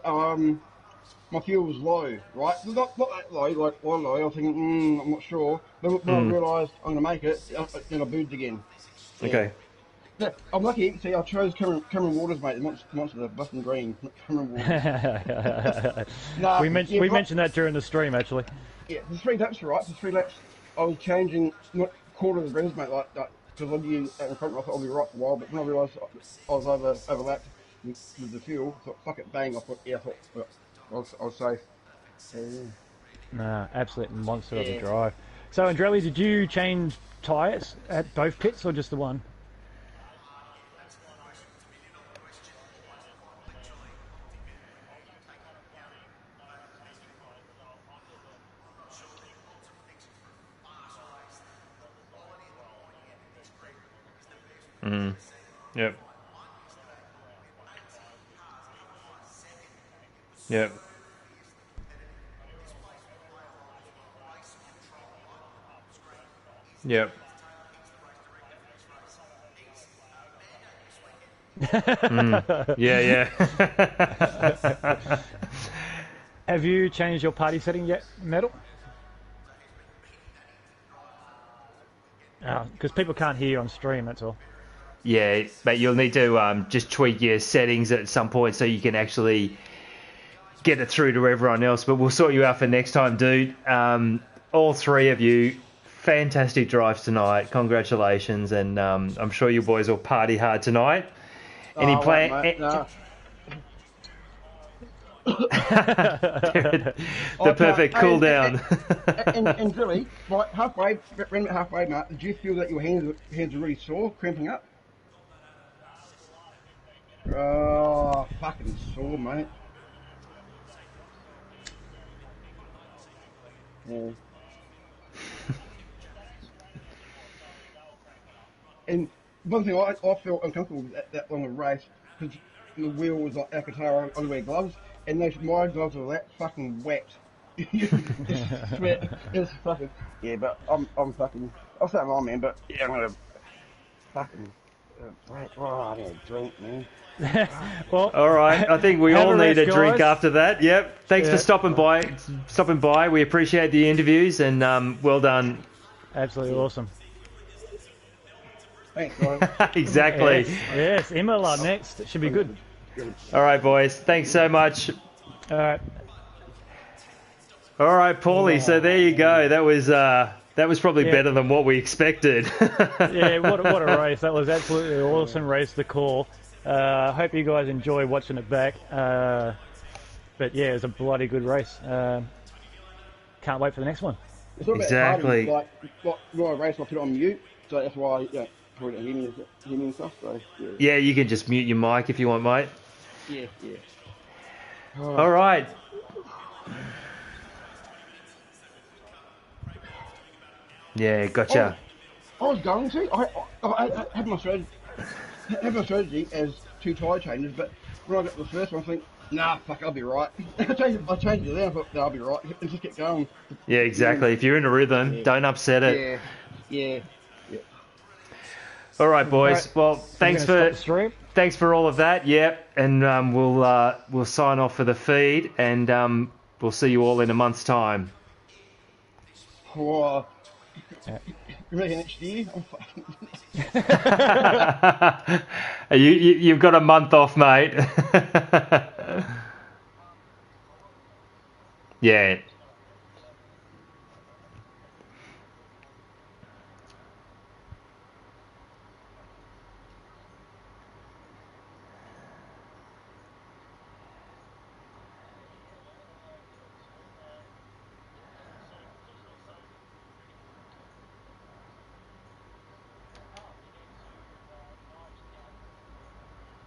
my fuel was low, right? Not that low, like low. I was thinking, I'm not sure. But when I realised I'm going to make it, then I booted again. Yeah. Okay. Yeah, I'm lucky. See, I chose Cameron Waters, mate. Monster, the Boston Green. Cameron Waters. We mentioned that during the stream, actually. Yeah, the 3 laps, right? The 3 laps, I was changing not quarter of the revs, mate, like that. Because I'd be in front, I thought I'll be right for a while. But when I realised I was overlapped with the fuel, I thought, fuck it, bang. I thought, I was safe. Nah, absolute monster of a drive. So, Andrelli, did you change tyres at both pits or just the one? Yep. Yep. Yep. Yeah. Have you changed your party setting yet, Metal? Because people can't hear you on stream, that's all. Yeah, but you'll need to just tweak your settings at some point so you can actually get it through to everyone else. But we'll sort you out for next time, dude. All three of you, fantastic drives tonight. Congratulations, and I'm sure you boys will party hard tonight. Any plan? No. The perfect cool down. And really, like halfway, around about halfway mark, did you feel that your hands are really sore, cramping up? Oh, fucking sore, mate. Yeah. And one thing I felt uncomfortable with that long a race, because the wheel was like Alcantara, I wear gloves, and my gloves were that fucking wet. Just sweat. It was fucking, yeah, but I'm fucking, I'll say I'm man, but yeah, I'm gonna fucking, I need a drink, man. Well, all right, I think we all need a drink guys. after that. Yep. Thanks for stopping by. We appreciate the interviews, and well done. Absolutely awesome. Thanks, guys. Exactly. Yes, Imola next. It should be good. All right, boys. Thanks so much. All right. All right, Paulie. So there you go. That was probably better than what we expected. Yeah, what a race. That was absolutely an awesome race to call. I hope you guys enjoy watching it back. But yeah, it was a bloody good race. Can't wait for the next one. It's not Exactly. Like when I race, I put it on mute, so that's why you probably don't hear me and stuff. So Yeah, you can just mute your mic if you want, mate. yeah. All right. Yeah, gotcha. I was going to. I had my strategy as 2 tyre changes, but when I got to the first one, I think, nah, fuck, I'll be right. I changed it then. I thought, no, I'll be right, and just kept going. Yeah, exactly. If you're in a rhythm, don't upset it. Yeah. All right, boys. Right. Well, thanks for all of that. Yep, and we'll sign off for the feed, and we'll see you all in a month's time. Oh, you reckon next year? You've got a month off, mate. Yeah.